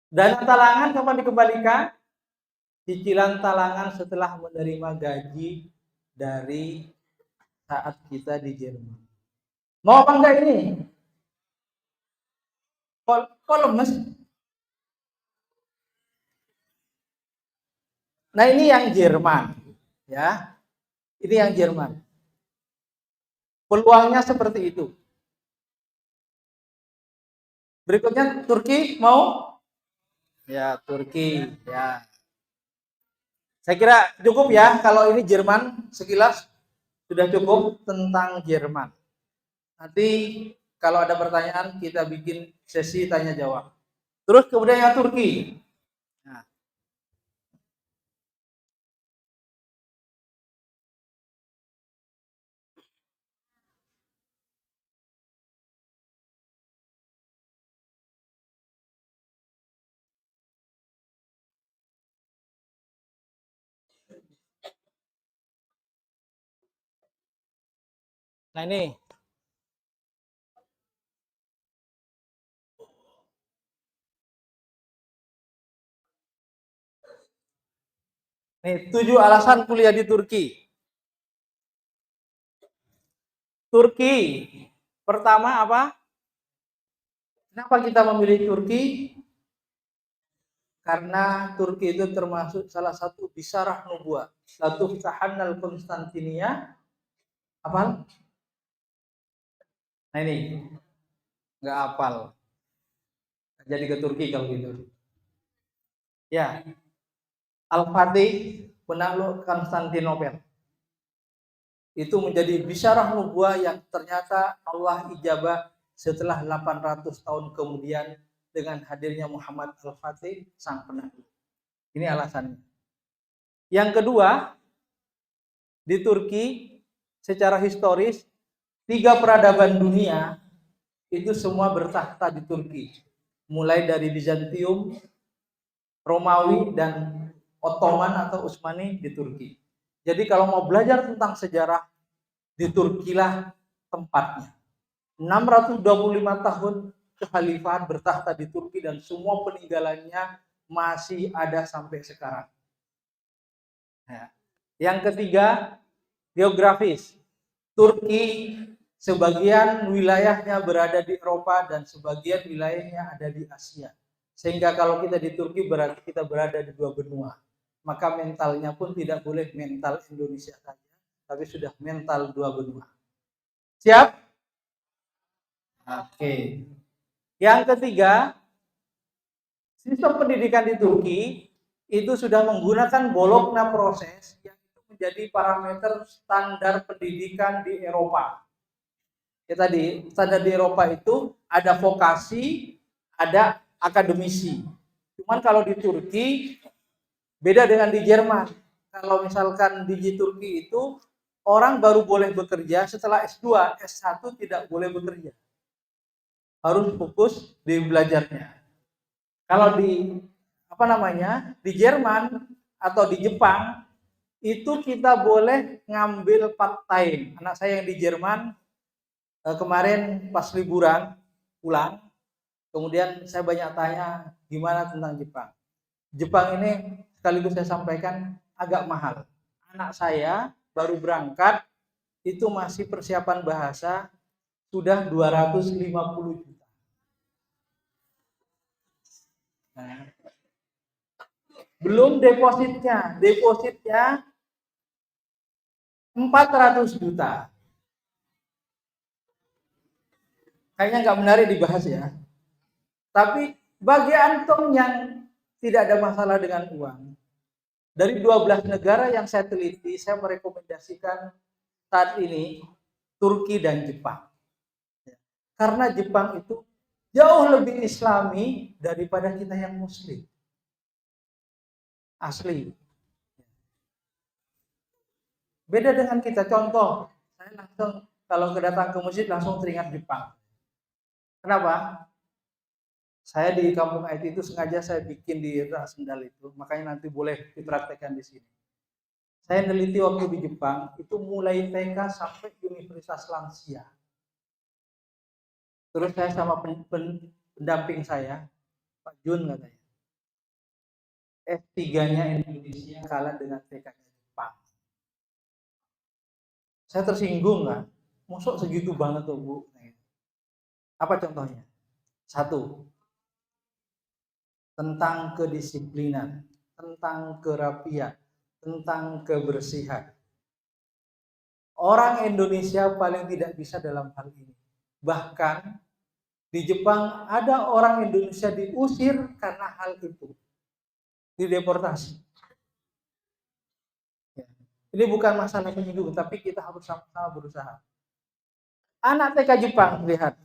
Dana talangan kapan dikembalikan? cicilan talangan setelah menerima gaji dari saat kita di Jerman. Mau apa enggak ini? Kok lemes? Nah, ini yang Jerman, ya. Ini yang Jerman. Peluangnya seperti itu. Berikutnya Turki mau? Ya, Turki, ya. Saya kira cukup ya kalau ini Jerman sekilas sudah cukup tentang Jerman. Nanti kalau ada pertanyaan kita bikin sesi tanya jawab. Terus kemudian yang Turki. Nah, nah ini. Nih, 7 alasan kuliah di Turki. Turki. Pertama apa? Kenapa kita memilih Turki? Karena Turki itu termasuk salah satu bisarah nubuah. Satu Tahannal Konstantinia. Apa? Nah ini. Nggak hafal. Jadi ke Turki kalau gitu. Ya. Al-Fatih penakluk Konstantinopel. Itu menjadi bisyarah nubuah yang ternyata Allah ijabah setelah 800 tahun kemudian dengan hadirnya Muhammad Al-Fatih sang penakluk. Ini alasannya. Yang kedua, di Turki secara historis 3 peradaban dunia itu semua bertakhta di Turki. Mulai dari Bizantium, Romawi dan Ottoman atau Utsmani di Turki. Jadi kalau mau belajar tentang sejarah, di Turkilah tempatnya. 625 tahun kekhalifahan bertakhta di Turki dan semua peninggalannya masih ada sampai sekarang. Ya. Yang ketiga, geografis. Turki sebagian wilayahnya berada di Eropa dan sebagian wilayahnya ada di Asia. Sehingga kalau kita di Turki berarti kita berada di 2 benua. Maka mentalnya pun tidak boleh mental Indonesia saja, tapi sudah mental 2 benua. Siap? Oke. Yang ketiga, sistem pendidikan di Turki itu sudah menggunakan Bologna proses yang itu menjadi parameter standar pendidikan di Eropa. Ya tadi, standar di Eropa itu ada vokasi, ada akademisi. Cuman kalau di Turki beda dengan di Jerman. Kalau misalkan di Turki itu orang baru boleh bekerja setelah S2, S1 tidak boleh bekerja. Harus fokus di belajarnya. Kalau di di Jerman atau di Jepang itu kita boleh ngambil part time. Anak saya yang di Jerman kemarin pas liburan pulang, kemudian saya banyak tanya gimana tentang Jepang. Jepang ini sekaligus saya sampaikan agak mahal. Anak saya baru berangkat itu masih persiapan bahasa sudah 250 juta. Nah, belum depositnya 400 juta. Kayaknya nggak menarik dibahas ya. Tapi bagi antum yang tidak ada masalah dengan uang, dari 12 negara yang saya teliti, saya merekomendasikan saat ini Turki dan Jepang. Karena Jepang itu jauh lebih Islami daripada kita yang Muslim. Asli. Beda dengan kita. Contoh, saya langsung kalau kedatang ke masjid langsung teringat Jepang. Kenapa? Saya di kampung IT itu sengaja saya bikin di Sendal itu, makanya nanti boleh dipraktekkan di sini. Saya neliti waktu di Jepang, itu mulai TK sampai Universitas Lansia. Terus saya sama pendamping saya, Pak Jun katanya, S3-nya Indonesia kalah dengan TK-nya Jepang. Saya tersinggung kan, masuk segitu banget tuh Bu. Apa contohnya? Satu, tentang kedisiplinan, tentang kerapian, tentang kebersihan. Orang Indonesia paling tidak bisa dalam hal ini. Bahkan di Jepang ada orang Indonesia diusir karena hal itu, dideportasi. Ya. Ini bukan masalah menyinggung, tapi kita harus sama-sama berusaha. Anak TK Jepang, lihat.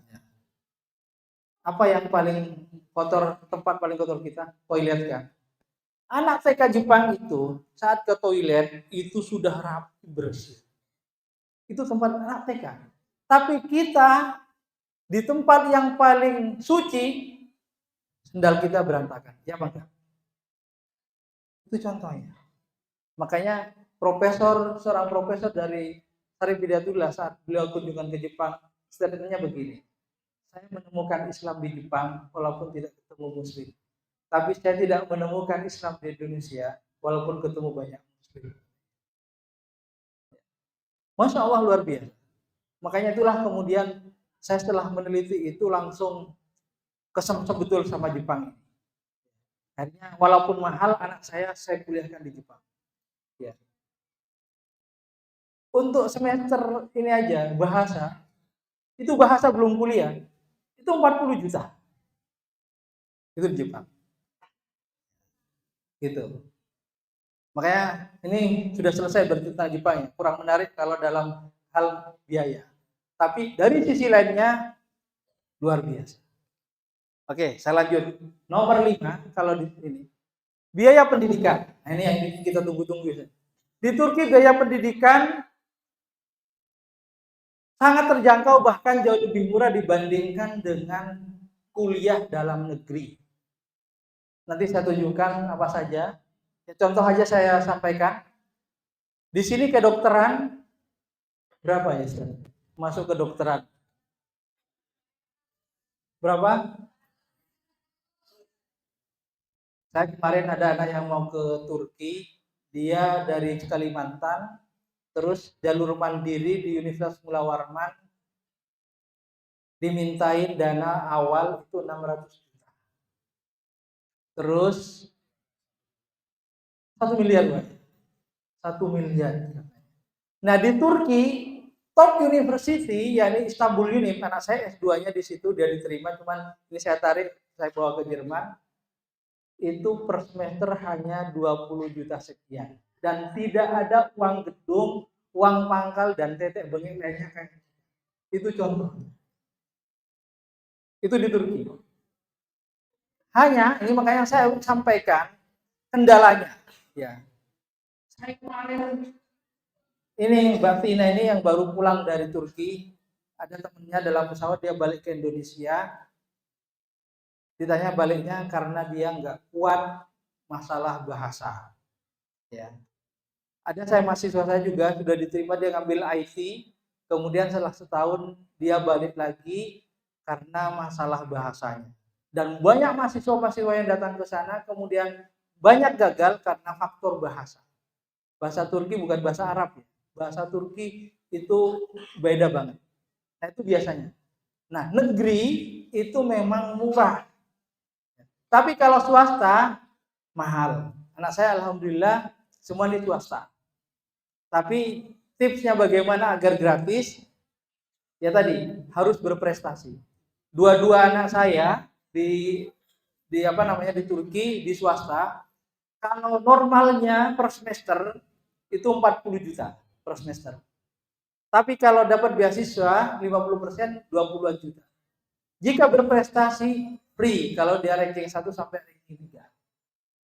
Apa yang paling kotor, tempat paling kotor kita? Toilet kan? Anak TK Jepang itu saat ke toilet itu sudah rapi bersih. Itu tempat anak TK. Tapi kita di tempat yang paling suci, sendal kita berantakan. Ya Bang? Itu contohnya. Makanya seorang profesor dari Syarif Hidayatullah saat beliau kunjungan ke Jepang, statementnya begini. Saya menemukan Islam di Jepang walaupun tidak ketemu Muslim. Tapi saya tidak menemukan Islam di Indonesia walaupun ketemu banyak Muslim. Masya Allah luar biasa. Makanya itulah kemudian saya setelah meneliti itu langsung kesemsem betul sama Jepang. Akhirnya walaupun mahal anak saya kuliahkan di Jepang. Ya. Untuk semester ini aja bahasa, itu bahasa belum kuliah, itu 40 juta. Itu di Jepang. Gitu. Makanya ini sudah selesai bercerita Jepang ya. Kurang menarik kalau dalam hal biaya. Tapi dari sisi lainnya luar biasa. Oke, saya lanjut. Nomor 5 kalau di sini. Biaya pendidikan. Nah, ini yang kita tunggu-tunggu. Di Turki biaya pendidikan sangat terjangkau, bahkan jauh lebih murah dibandingkan dengan kuliah dalam negeri. Nanti saya tunjukkan apa saja. Contoh aja saya sampaikan. Di sini kedokteran berapa ya, Ustaz? Masuk kedokteran. Berapa? Saya kemarin ada anak yang mau ke Turki, dia dari Kalimantan, terus jalur mandiri di Universitas Mula Warman, dimintain dana awal itu 600 juta. Terus 1 miliar, Pak. 1 miliar. Nah, di Turki top university yakni Istanbul Unim, anak saya S2-nya di situ, dia diterima, cuman ini saya tarik, saya bawa ke Jerman. Itu per semester hanya 20 juta sekian. Dan tidak ada uang gedung, uang pangkal, dan tetek bengek lainnya kayak itu contoh. Itu di Turki. Hanya, ini makanya saya sampaikan kendalanya. Ya. Saya kemarin, ini Mbak Tina ini yang baru pulang dari Turki, ada temennya dalam pesawat, dia balik ke Indonesia. Ditanya baliknya karena dia nggak kuat masalah bahasa. Ya. Ada saya mahasiswa saya juga sudah diterima, dia ngambil IT, kemudian setelah setahun dia balik lagi karena masalah bahasanya. Dan banyak mahasiswa-mahasiswa yang datang ke sana kemudian banyak gagal karena faktor bahasa. Bahasa Turki bukan bahasa Arab ya. Bahasa Turki itu beda banget. Nah, itu biasanya. Nah, negeri itu memang murah. Tapi kalau swasta mahal. Anak saya alhamdulillah semua di swasta. Tapi tipsnya bagaimana agar gratis? Ya tadi harus berprestasi. Dua-dua anak saya di Turki di swasta, kalau normalnya per semester itu 40 juta per semester. Tapi kalau dapat beasiswa 50% 20 juta. Jika berprestasi free kalau dia ranking 1 sampai ranking 3.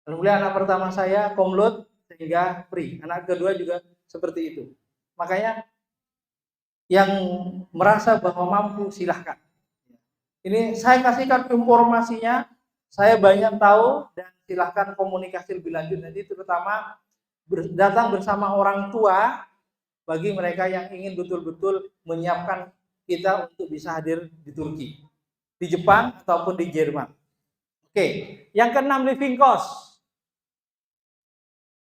Alhamdulillah anak pertama saya komlot sehingga free. Anak kedua juga seperti itu. Makanya yang merasa bahwa mampu silahkan. Ini saya kasihkan informasinya, saya banyak tahu dan silahkan komunikasi lebih lanjut. Nanti terutama datang bersama orang tua bagi mereka yang ingin betul-betul menyiapkan kita untuk bisa hadir di Turki, di Jepang ataupun di Jerman. Oke, yang keenam living cost.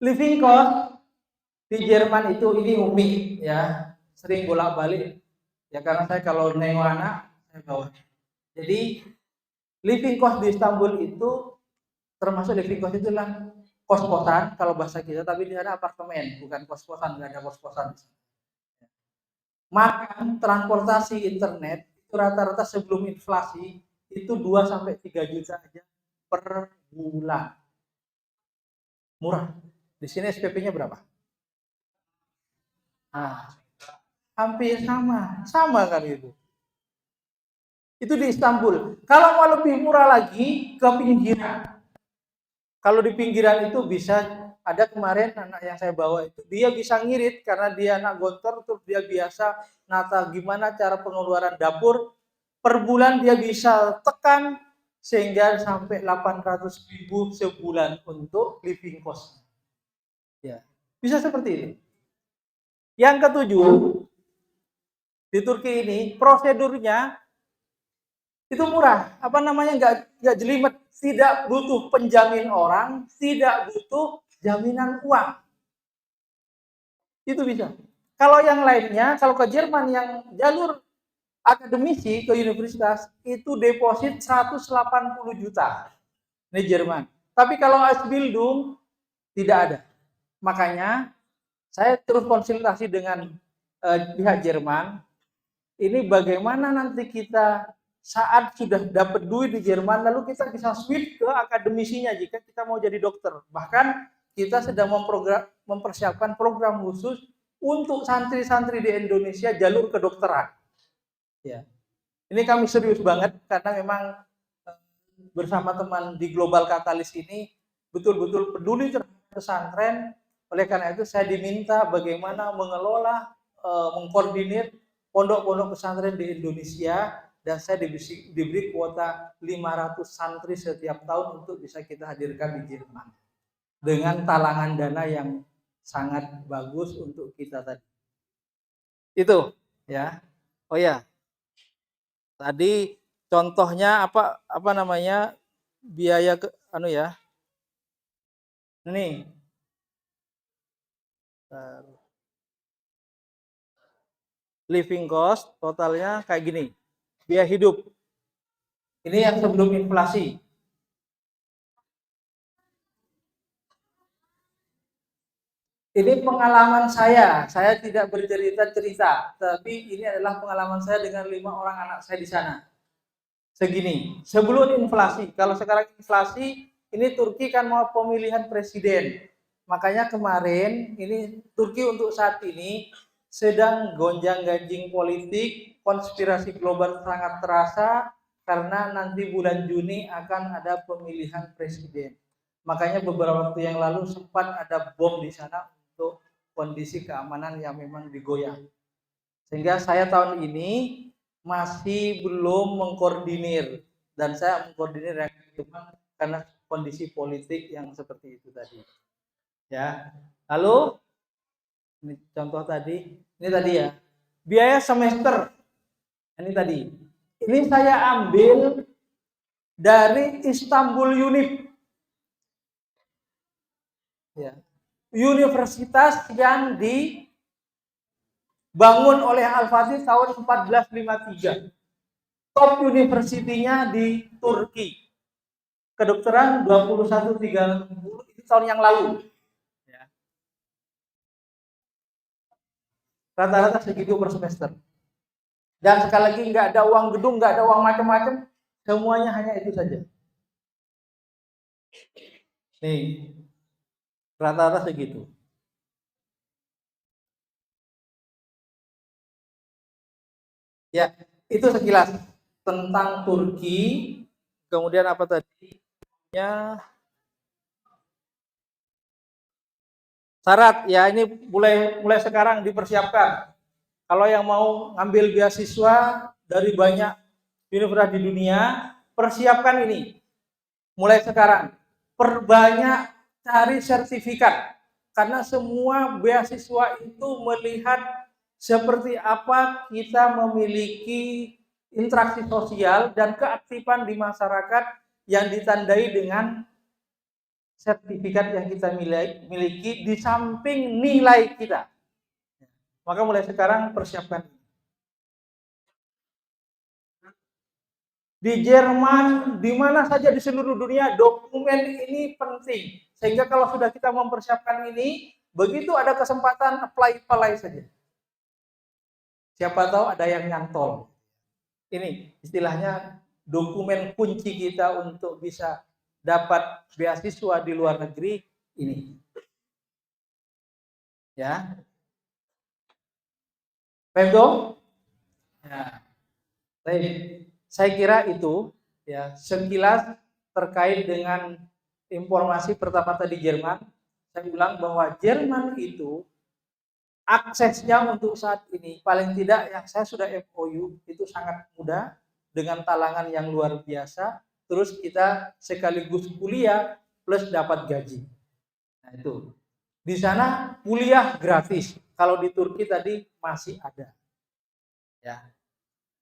living cost di Jerman itu ini unik ya, sering bolak-balik ya, karena saya kalau nengok anak saya bawa. Jadi living cost di Istanbul itu termasuk living cost itulah kos-kosan kalau bahasa kita, tapi di sana apartemen, bukan kos-kosan, nggak ada kos-kosan. Makan, transportasi, internet itu rata-rata sebelum inflasi itu 2 sampai 3 juta aja per bulan. Murah. Di sini SPP-nya berapa? Nah, hampir sama kan itu. Itu di Istanbul. Kalau mau lebih murah lagi ke pinggiran. Kalau di pinggiran itu bisa, ada kemarin anak yang saya bawa itu dia bisa ngirit karena dia anak gontor, terus dia biasa nata gimana cara pengeluaran dapur. Per bulan dia bisa tekan sehingga sampai 800.000 sebulan untuk living cost. Ya, bisa seperti ini. Yang ketujuh, di Turki ini prosedurnya itu murah. Apa namanya, nggak jelimet, tidak butuh penjamin orang, tidak butuh jaminan uang. Itu bisa. Kalau yang lainnya, kalau ke Jerman yang jalur akademisi ke universitas itu deposit 180 juta. Ini Jerman. Tapi kalau Ausbildung tidak ada. Makanya saya terus konsultasi dengan pihak Jerman. Ini bagaimana nanti kita saat sudah dapat duit di Jerman, lalu kita bisa switch ke akademisinya jika kita mau jadi dokter. Bahkan kita sedang mempersiapkan program khusus untuk santri-santri di Indonesia jalur kedokteran. Ya, ini kami serius banget karena memang bersama teman di Global Katalis ini betul-betul peduli terhadap pesantren. Oleh karena itu saya diminta bagaimana mengelola, mengkoordinir pondok-pondok pesantren di Indonesia, dan saya diberi kuota 500 santri setiap tahun untuk bisa kita hadirkan di Jerman dengan talangan dana yang sangat bagus untuk kita tadi. Itu ya. Oh ya. Tadi contohnya apa namanya, biaya ini living cost totalnya kayak gini. Biaya hidup. Ini yang sebelum inflasi. Ini pengalaman saya tidak bercerita-cerita, tapi ini adalah pengalaman saya dengan 5 orang anak saya di sana. Segini, sebelum inflasi. Kalau sekarang inflasi, ini Turki kan mau pemilihan presiden. Makanya kemarin, ini Turki untuk saat ini sedang gonjang-ganjing politik, konspirasi global sangat terasa, karena nanti bulan Juni akan ada pemilihan presiden. Makanya beberapa waktu yang lalu sempat ada bom di sana untuk kondisi keamanan yang memang digoyang. Sehingga saya tahun ini masih belum mengkoordinir, dan saya mengkoordinir karena kondisi politik yang seperti itu tadi. Ya. Lalu ini contoh tadi, ini tadi ya. Biaya semester. Ini tadi. Ini saya ambil dari Istanbul Unip. Ya. Universitas yang dibangun oleh Al-Fatih tahun 1453. Top universitinya di Turki. Kedokteran 2130 itu tahun yang lalu. Ya. Rata-rata segitu per semester. Dan sekali lagi nggak ada uang gedung, nggak ada uang macam-macam, semuanya hanya itu saja. Nih. Rata-rata segitu. Ya, itu sekilas tentang Turki. Kemudian apa tadi? Ya, syarat ya, ini mulai sekarang dipersiapkan. Kalau yang mau ngambil beasiswa dari banyak universitas di dunia, persiapkan ini. Mulai sekarang, perbanyak cari sertifikat, karena semua beasiswa itu melihat seperti apa kita memiliki interaksi sosial dan keaktifan di masyarakat yang ditandai dengan sertifikat yang kita miliki di samping nilai kita. Maka mulai sekarang persiapkan. Di Jerman, di mana saja di seluruh dunia, dokumen ini penting. Sehingga kalau sudah kita mempersiapkan ini, begitu ada kesempatan, apply saja. Siapa tahu ada yang nyantol. Ini istilahnya dokumen kunci kita untuk bisa dapat beasiswa di luar negeri ini. Ya. Paham? Ya. Baik. Saya kira itu ya sekilas terkait dengan informasi pertama tadi Jerman. Saya bilang bahwa Jerman itu aksesnya untuk saat ini paling tidak yang saya sudah MOU itu sangat mudah dengan talangan yang luar biasa. Terus kita sekaligus kuliah plus dapat gaji. Nah itu di sana kuliah gratis. Kalau di Turki tadi masih ada. Ya.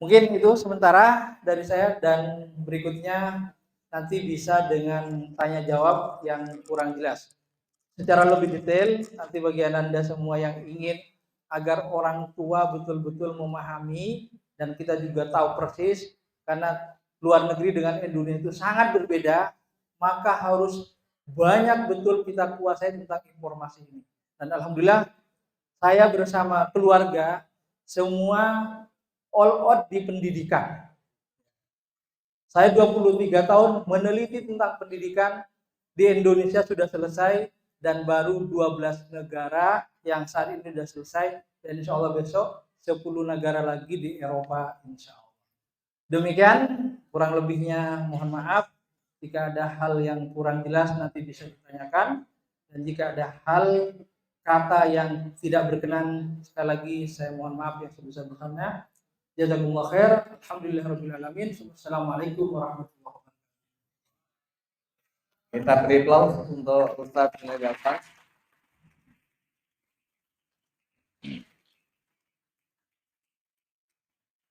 Mungkin itu sementara dari saya dan berikutnya nanti bisa dengan tanya jawab yang kurang jelas. Secara lebih detail nanti bagi Anda semua yang ingin agar orang tua betul-betul memahami dan kita juga tahu persis karena luar negeri dengan Indonesia itu sangat berbeda, maka harus banyak betul kita kuasai tentang informasi ini. Dan alhamdulillah saya bersama keluarga semua all out di pendidikan. Saya 23 tahun meneliti tentang pendidikan di Indonesia sudah selesai dan baru 12 negara yang saat ini sudah selesai dan insya Allah besok 10 negara lagi di Eropa insya Allah. Demikian kurang lebihnya mohon maaf jika ada hal yang kurang jelas nanti bisa ditanyakan dan jika ada hal kata yang tidak berkenan sekali lagi saya mohon maaf yang sebesar-besarnya. Jazakumullah khair. Alhamdulillahirabbil alamin. Assalamualaikum warahmatullahi wabarakatuh. Kita beri aplaus untuk Ustaz Hasan.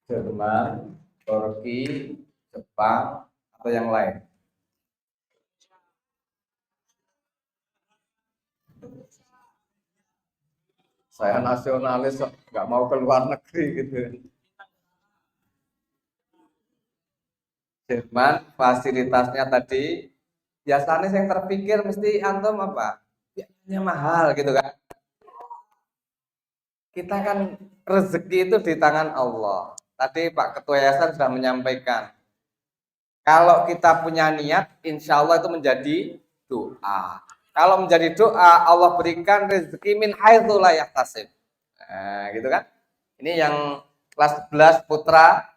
Jerman, Turki, Jepang, atau yang lain? Saya nasionalis, nggak mau keluar negeri gitu. Jerman, fasilitasnya tadi biasanya yang terpikir mesti antum apa? Biayanya mahal gitu kan. Kita kan rezeki itu di tangan Allah. Tadi Pak Ketua Yayasan sudah menyampaikan. Kalau kita punya niat, insya Allah itu menjadi doa. Kalau menjadi doa, Allah berikan rezeki min haitsu la yahtasib. Nah, gitu kan? Ini yang kelas 11 putra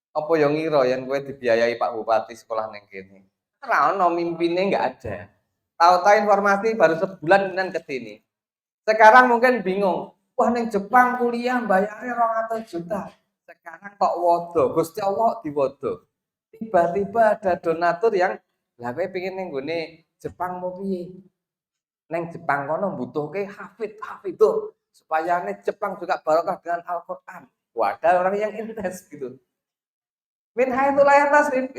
apa yang ngira yang gue dibiayai Pak Bupati sekolah neng kene. Ora ono mimpine enggak ada. Tahu-tahu informasi baru sebulan kemudian ke sini. Sekarang mungkin bingung. Wah neng Jepang kuliah bayarnya 200 juta. Sekarang kok wodo, Gusti Allah diwodo. Tiba-tiba ada donatur yang lah kowe pengen ning gone Jepang mau piye? Neng Jepang kono butuhke hafid tuh supaya nih Jepang juga barokah dengan Al-Qur'an. Wadah orang yang intens gitu. Min haitsu la yahtasib.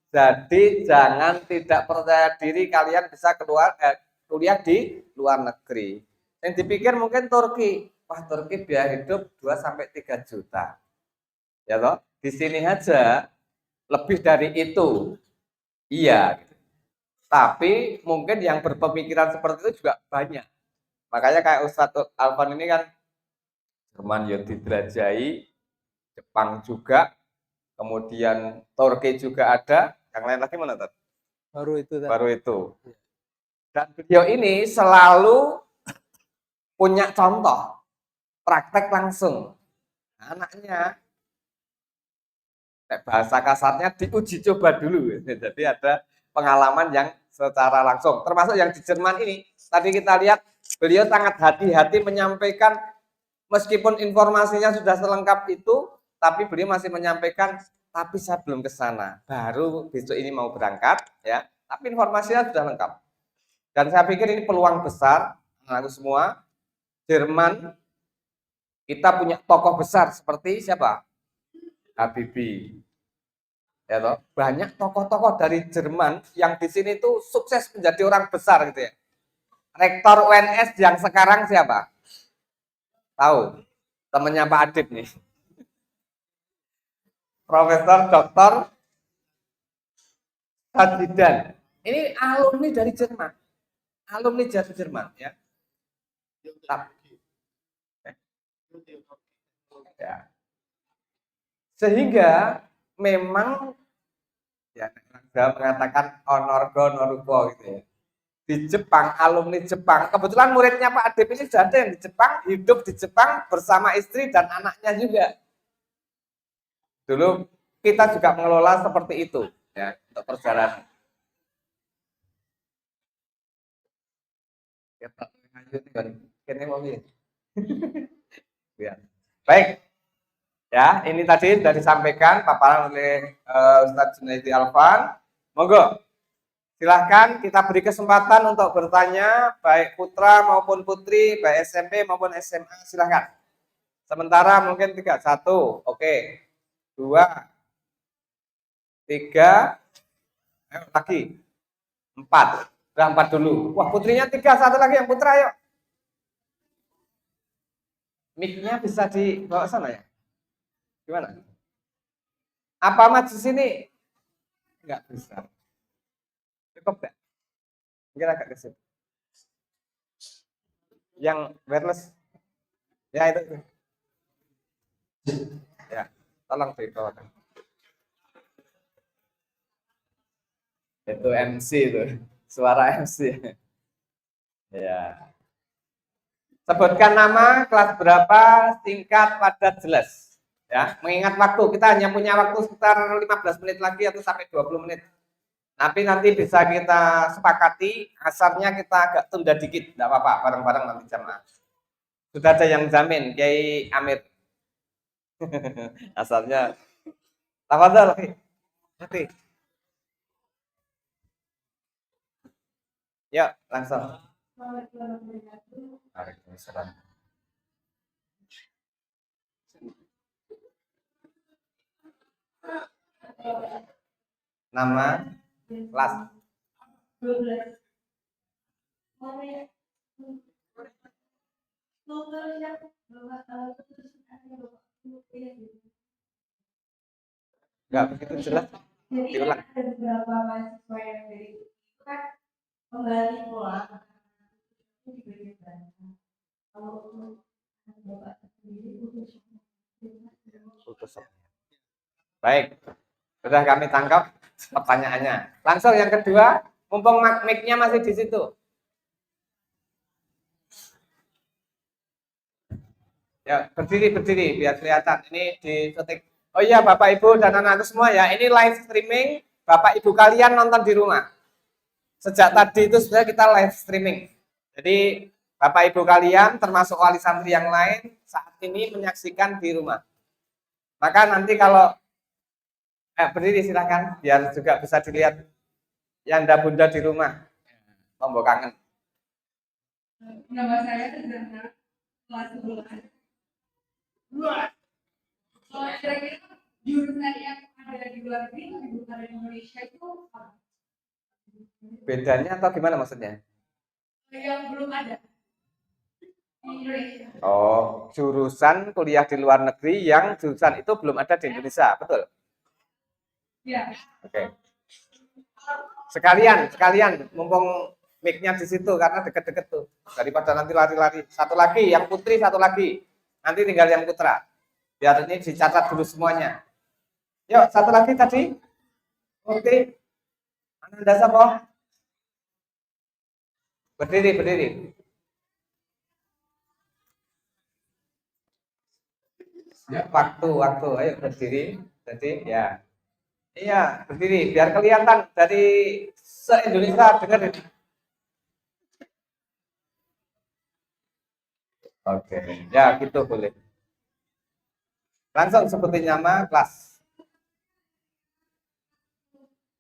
Jadi jangan tidak percaya diri kalian bisa kuliah di luar negeri. Yang dipikir mungkin Turki. Wah, Turki biaya hidup 2 sampai 3 juta. Ya toh? Di sini aja lebih dari itu. Iya. Tapi mungkin yang berpemikiran seperti itu juga banyak. Makanya kayak Ustadz Alfan ini kan Jerman ya diderajai, Jepang juga, kemudian Turki juga ada, yang lain lagi mana Tad? Baru itu. Dan beliau ini selalu punya contoh, praktek langsung. Anaknya, bahasa kasarnya diuji coba dulu. Jadi ada pengalaman yang secara langsung. Termasuk yang di Jerman ini, tadi kita lihat beliau sangat hati-hati menyampaikan, meskipun informasinya sudah selengkap itu, tapi beliau masih menyampaikan, tapi saya belum ke sana, baru besok ini mau berangkat, ya. Tapi informasinya sudah lengkap. Dan saya pikir ini peluang besar, aku semua. Jerman, kita punya tokoh besar seperti siapa? Habibie. Ya toh, banyak tokoh-tokoh dari Jerman yang di sini tuh sukses menjadi orang besar gitu ya. Rektor UNS yang sekarang siapa? Tahu? Temennya Pak Adib nih. Profesor Dr. Sajidan. Ini alumni dari Jerman. Alumni dari Jerman ya. Ya. Sehingga memang ya mengatakan honorgo norugo gitu ya. Di Jepang, alumni Jepang, kebetulan muridnya Pak Adib ini sudah ada yang di Jepang, hidup di Jepang bersama istri dan anaknya juga. Dulu kita juga mengelola seperti itu ya untuk perjalanan. Baik, ya ini tadi sudah disampaikan paparan oleh Ustadz Junaidi Alfan. Monggo, silahkan kita beri kesempatan untuk bertanya, baik putra maupun putri, baik SMP maupun SMA, silahkan. Sementara mungkin 3, 1, oke, 2, 3, ayo lagi, 4, udah 4 dulu. Wah putrinya 3, 1 lagi yang putra, ayo. Mic-nya bisa dibawa sana ya? Gimana? Apa maju sini? Enggak bisa. Cukup enggak? Mungkin agak ke situ. Yang wireless. Ya itu. Ya, tolong dibawakan. Itu MC itu. Suara MC. Ya. Sebutkan nama, kelas berapa, singkat, padat, jelas. Ya, mengingat waktu, kita hanya punya waktu sekitar 15 menit lagi atau sampai 20 menit. Tapi nanti bisa kita sepakati, asarnya kita agak tunda dikit, enggak apa-apa, bareng-bareng nanti jamaah. Sudah ada yang jamin, Kiai Amir. Asarnya. Tafadhol, Hati. Yuk, langsung. Waalaikumsalam. Nama, kelas. Enggak begitu jelas. Diulang. Ada beberapa mahasiswa yang dari itu kan kembali pulang kalau untuk bapak sendiri Putus. Baik, sudah kami tangkap pertanyaannya. Langsung yang kedua, mumpung mic-nya masih di situ. Ya, berdiri biar kelihatan. Ini di ketik. Oh iya, Bapak Ibu dan anak-anak semua ya, ini live streaming. Bapak Ibu kalian nonton di rumah. Sejak tadi itu sudah kita live streaming. Jadi Bapak Ibu kalian termasuk wali santri yang lain saat ini menyaksikan di rumah. Maka nanti kalau berdiri silahkan biar juga bisa dilihat Yanda Bunda di rumah. Tombol kangen. nama saya Tezana kelas 11. Kalau kira-kira jurusan yang ada di luar negeri tapi bukan di Indonesia itu apa? Bedanya atau gimana maksudnya? Yang belum ada di Indonesia. Oh, jurusan kuliah di luar negeri yang jurusan itu belum ada di Indonesia, betul? Ya. Oke. Sekalian, mumpung mic-nya di situ karena deket-deket tuh. Daripada nanti lari-lari. Satu lagi, yang putri satu lagi. Nanti tinggal yang putra. Biar ini dicatat dulu semuanya. Yuk, satu lagi tadi. Oke. Ananda Sapa? Berdiri. Ya, waktu. Ayo berdiri. Jadi ya. Iya, berdiri biar kelihatan dari se-Indonesia dengar ini. Oke, ya gitu boleh. Langsung sebutin nama kelas.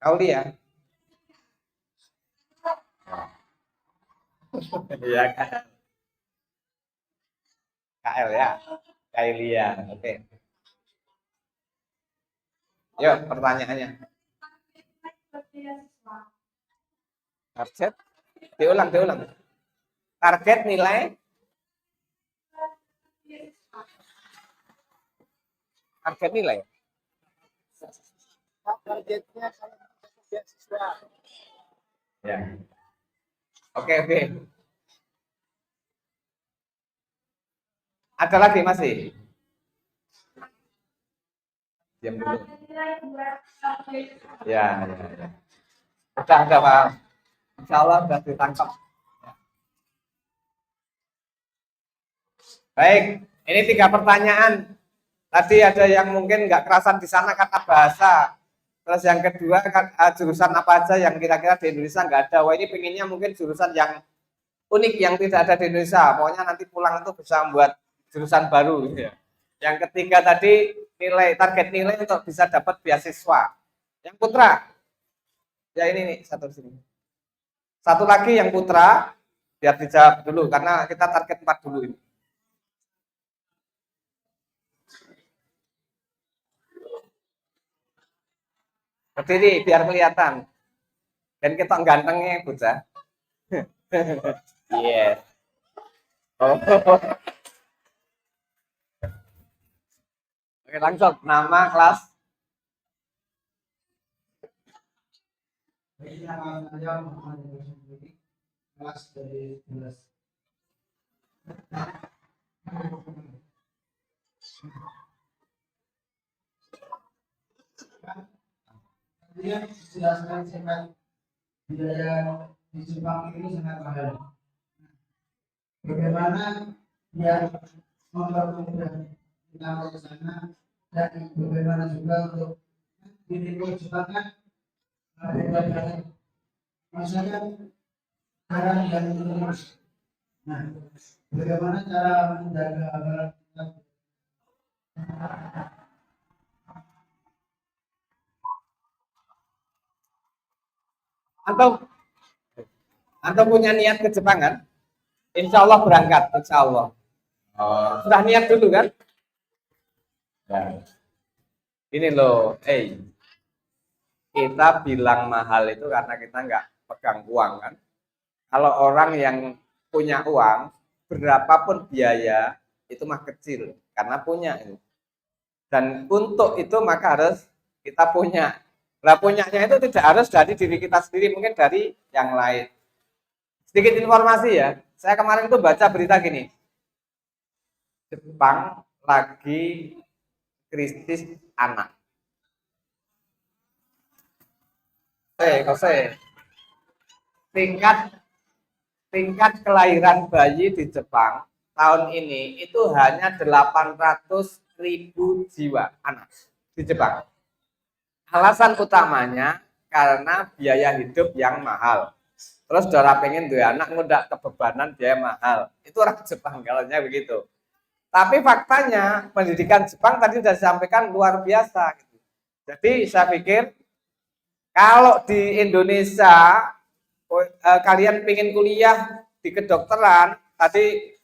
Aulia. Iya, KL ya. Kailia. Oke. Yuk, pertanyaannya. Target. Diulang. Target nilai. Target nilai. Targetnya kalau beasiswa. Ya. Oke. Ada lagi masih? Diam dulu. Ya. Udah Pak. Insya Allah sudah ditangkap. Baik, ini 3 pertanyaan. Tadi ada yang mungkin nggak kerasan di sana kata bahasa. Terus yang kedua jurusan apa aja yang kira-kira di Indonesia nggak ada. Wah, ini pengennya mungkin jurusan yang unik yang tidak ada di Indonesia. Pokoknya nanti pulang itu bisa membuat jurusan baru. Gitu ya. Yang ketiga tadi target nilai untuk bisa dapat beasiswa. Yang putra, ya ini nih satu sini. Satu lagi yang putra, biar dijawab dulu karena kita target 4 dulu ini. Berdiri biar kelihatan. Dan kita gantengnya bocah. Yes. Oh. Oke, langsung nama kelas. Nama saya Muhammad Ibrahim, kelas dari 11. Kemudian jelaskan sangat biaya di Jepang ini sangat mahal. Bagaimana biar mempermudah kita ke sana dan bagaimana juga untuk di Jepang kan ada masyarakat barang yang terus. Nah, bagaimana cara menjaga agar Atau punya niat ke Jepang kan? Insya Allah berangkat, insya Allah. Sudah niat dulu kan? Nah, ini loh, kita bilang mahal itu karena kita nggak pegang uang kan. Kalau orang yang punya uang, berapapun biaya itu mah kecil karena punya itu. Dan untuk itu maka harus kita punya. Nah, punyanya itu tidak harus dari diri kita sendiri, mungkin dari yang lain. Sedikit informasi ya, saya kemarin itu baca berita gini, Jepang lagi krisis anak. Tingkat kelahiran bayi di Jepang tahun ini itu hanya 800.000 jiwa anak di Jepang. Alasan utamanya karena biaya hidup yang mahal. Terus dora pengen dua anak ngudak kebebanan biaya mahal. Itu orang Jepang kalaunya begitu. Tapi faktanya pendidikan Jepang tadi sudah disampaikan luar biasa. Jadi saya pikir kalau di Indonesia kalian pengen kuliah di kedokteran, tadi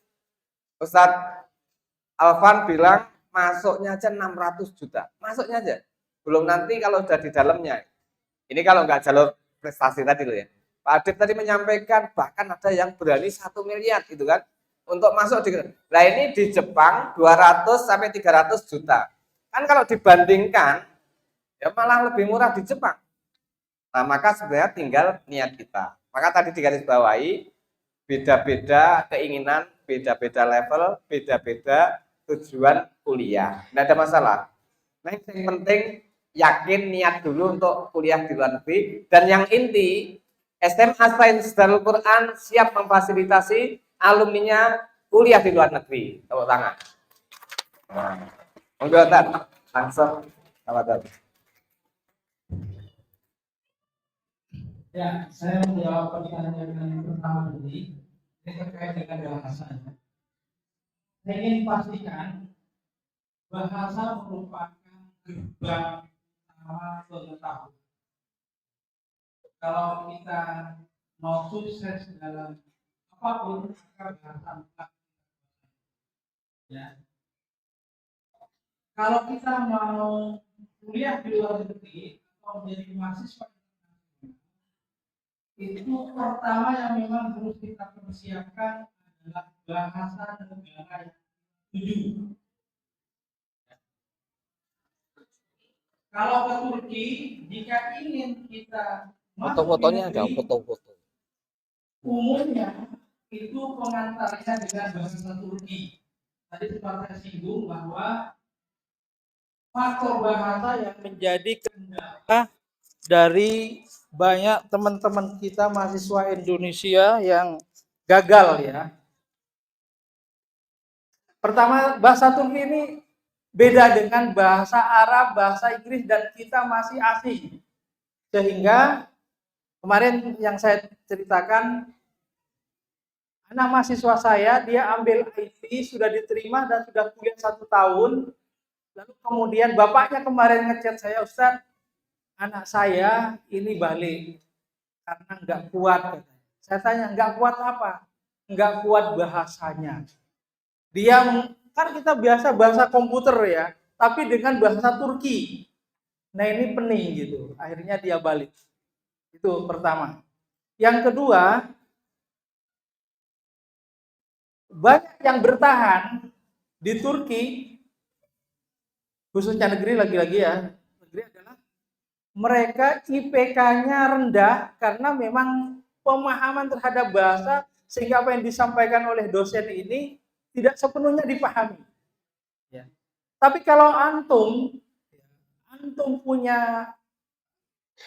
Ustadz Alvan bilang masuknya aja 600 juta. Masuknya aja. Belum nanti kalau sudah di dalamnya. Ini kalau nggak jalur prestasi tadi loh ya. Pak Adib tadi menyampaikan bahkan ada yang berani 1 miliar gitu kan untuk masuk di. Nah ini di Jepang 200 sampai 300 juta. Kan kalau dibandingkan ya malah lebih murah di Jepang. Nah maka sebenarnya tinggal niat kita. Maka tadi digarisbawahi beda-beda keinginan, beda-beda level, beda-beda tujuan kuliah. Tidak ada masalah. Nah yang penting yakin niat dulu untuk kuliah di luar negeri. Dan yang inti SMA Sains Darul Quran siap memfasilitasi alumninya kuliah di luar negeri. Tepuk tangan. Monggo langsung selamat. Ya, saya menjawab pertanyaan yang pertama ini terkait dengan bahasanya. Saya ingin pastikan bahasa merupakan gerbang utama pengetahuan. Kalau kita mau sukses dalam apapun, maka bahasa mutlak. Ya. Kalau kita mau kuliah di luar negeri atau menjadi mahasiswa itu pertama yang memang harus kita persiapkan adalah bahasa negara yang tuju. Kalau ke Turki, jika ingin kita Foto-fotonya ada, foto-foto. umumnya itu pengantarnya dengan bahasa Turki. Tadi sempat saya singgung bahwa faktor bahasa yang menjadi kendala dari banyak teman-teman kita mahasiswa Indonesia yang gagal ya. Pertama, bahasa Turki ini beda dengan bahasa Arab, bahasa Inggris, dan kita masih asing. Sehingga kemarin yang saya ceritakan, anak mahasiswa saya, dia ambil IT, sudah diterima dan sudah kuliah 1 tahun. Lalu kemudian bapaknya kemarin ngechat saya, Ustaz, anak saya ini balik karena nggak kuat. Saya tanya, nggak kuat apa? Nggak kuat bahasanya. Dia kan kita biasa bahasa komputer ya, tapi dengan bahasa Turki. Nah ini pening gitu. Akhirnya dia balik. Itu pertama. Yang kedua, banyak yang bertahan di Turki, khususnya negeri lagi-lagi ya, negeri adalah mereka IPK-nya rendah karena memang pemahaman terhadap bahasa sehingga apa yang disampaikan oleh dosen ini tidak sepenuhnya dipahami. Ya. Tapi kalau antum punya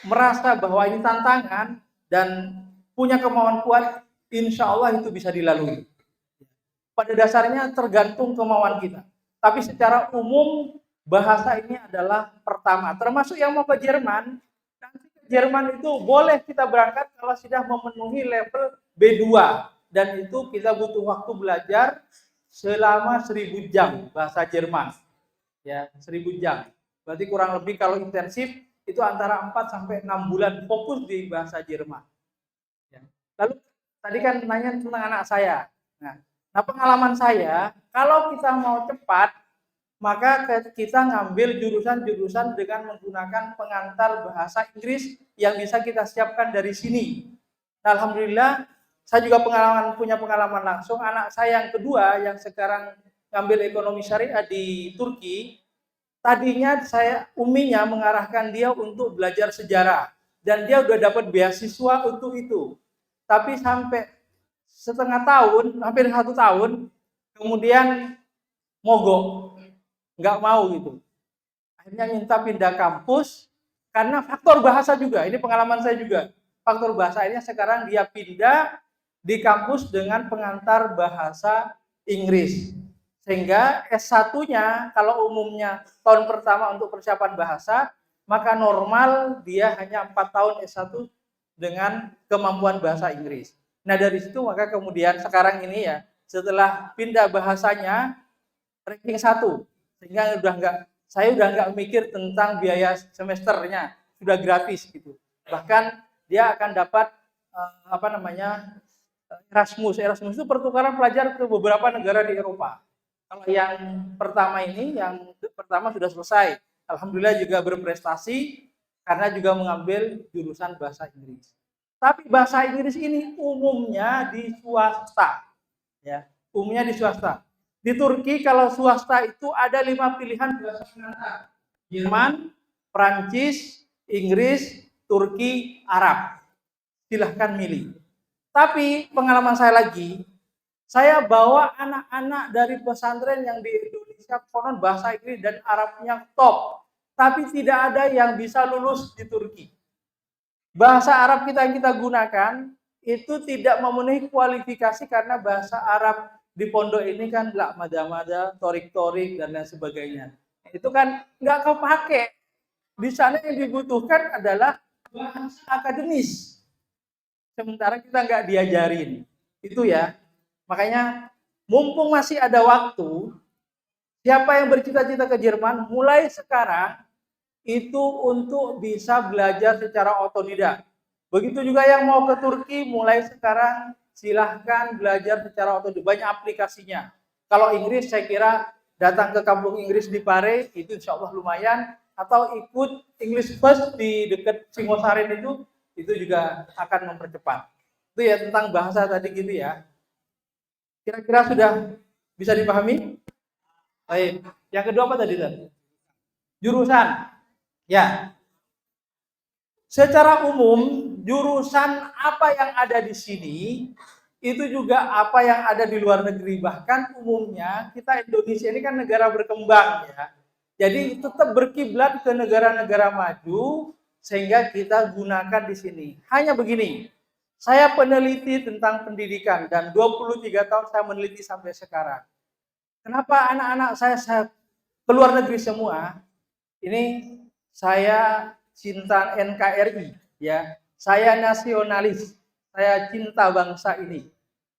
merasa bahwa ini tantangan dan punya kemauan kuat, insya Allah itu bisa dilalui. Pada dasarnya tergantung kemauan kita. Tapi secara umum bahasa ini adalah pertama. Termasuk yang mau ke Jerman, nanti ke Jerman itu boleh kita berangkat kalau sudah memenuhi level B2. Dan itu kita butuh waktu belajar selama 1000 jam bahasa Jerman. Ya, 1000 jam. Berarti kurang lebih kalau intensif itu antara 4 sampai 6 bulan fokus di bahasa Jerman. Ya. Lalu tadi kan nanya tentang anak saya. Nah, pengalaman saya, kalau kita mau cepat, maka kita ngambil jurusan-jurusan dengan menggunakan pengantar bahasa Inggris yang bisa kita siapkan dari sini. Nah, alhamdulillah, saya juga punya pengalaman langsung. Anak saya yang kedua, yang sekarang ngambil ekonomi syariah di Turki, tadinya uminya mengarahkan dia untuk belajar sejarah. Dan dia udah dapat beasiswa untuk itu. Tapi sampai setengah tahun, hampir 1 tahun, kemudian mogok, nggak mau gitu. Akhirnya minta pindah kampus karena faktor bahasa juga. Ini pengalaman saya juga. Faktor bahasa ini sekarang dia pindah di kampus dengan pengantar bahasa Inggris. Sehingga S1-nya kalau umumnya tahun pertama untuk persiapan bahasa, maka normal dia hanya 4 tahun S1 dengan kemampuan bahasa Inggris. Nah dari situ maka kemudian sekarang ini ya setelah pindah bahasanya ranking 1 sehingga saya udah nggak mikir tentang biaya semesternya, sudah gratis gitu. Bahkan dia akan dapat Erasmus itu pertukaran pelajar ke beberapa negara di Eropa. Kalau yang pertama sudah selesai, alhamdulillah juga berprestasi karena juga mengambil jurusan bahasa Inggris. Tapi bahasa Inggris ini umumnya di swasta. Ya, umumnya di swasta. Di Turki kalau swasta itu ada 5 pilihan bahasa pengantar. Jerman, Prancis, Inggris, Turki, Arab. Silahkan milih. Tapi pengalaman saya lagi, saya bawa anak-anak dari pesantren yang di Indonesia konon bahasa Inggris dan Arabnya top. Tapi tidak ada yang bisa lulus di Turki. Bahasa Arab yang kita gunakan itu tidak memenuhi kualifikasi karena bahasa Arab di pondok ini kan mada-mada, torik-torik dan lain sebagainya. Itu kan nggak kepake. Di sana yang dibutuhkan adalah bahasa akademis. Sementara kita nggak diajarin. Itu ya. Makanya mumpung masih ada waktu, siapa yang bercita-cita ke Jerman mulai sekarang itu untuk bisa belajar secara otodidak. Begitu juga yang mau ke Turki, mulai sekarang silahkan belajar secara otodidak. Banyak aplikasinya. Kalau Inggris saya kira datang ke kampung Inggris di Pare, itu insya Allah lumayan. atau ikut English First di dekat Singosaren itu juga akan mempercepat. Itu ya tentang bahasa tadi gitu ya. Kira-kira sudah bisa dipahami? Baik. Yang kedua apa tadi? Jurusan. Ya. Secara umum, jurusan apa yang ada di sini itu juga apa yang ada di luar negeri. Bahkan umumnya kita Indonesia ini kan negara berkembang ya. Jadi tetap berkiblat ke negara-negara maju sehingga kita gunakan di sini. Hanya begini, saya peneliti tentang pendidikan dan 23 tahun saya meneliti sampai sekarang. Kenapa anak-anak saya ke luar negeri semua? Ini saya cinta NKRI ya. Saya nasionalis. Saya cinta bangsa ini.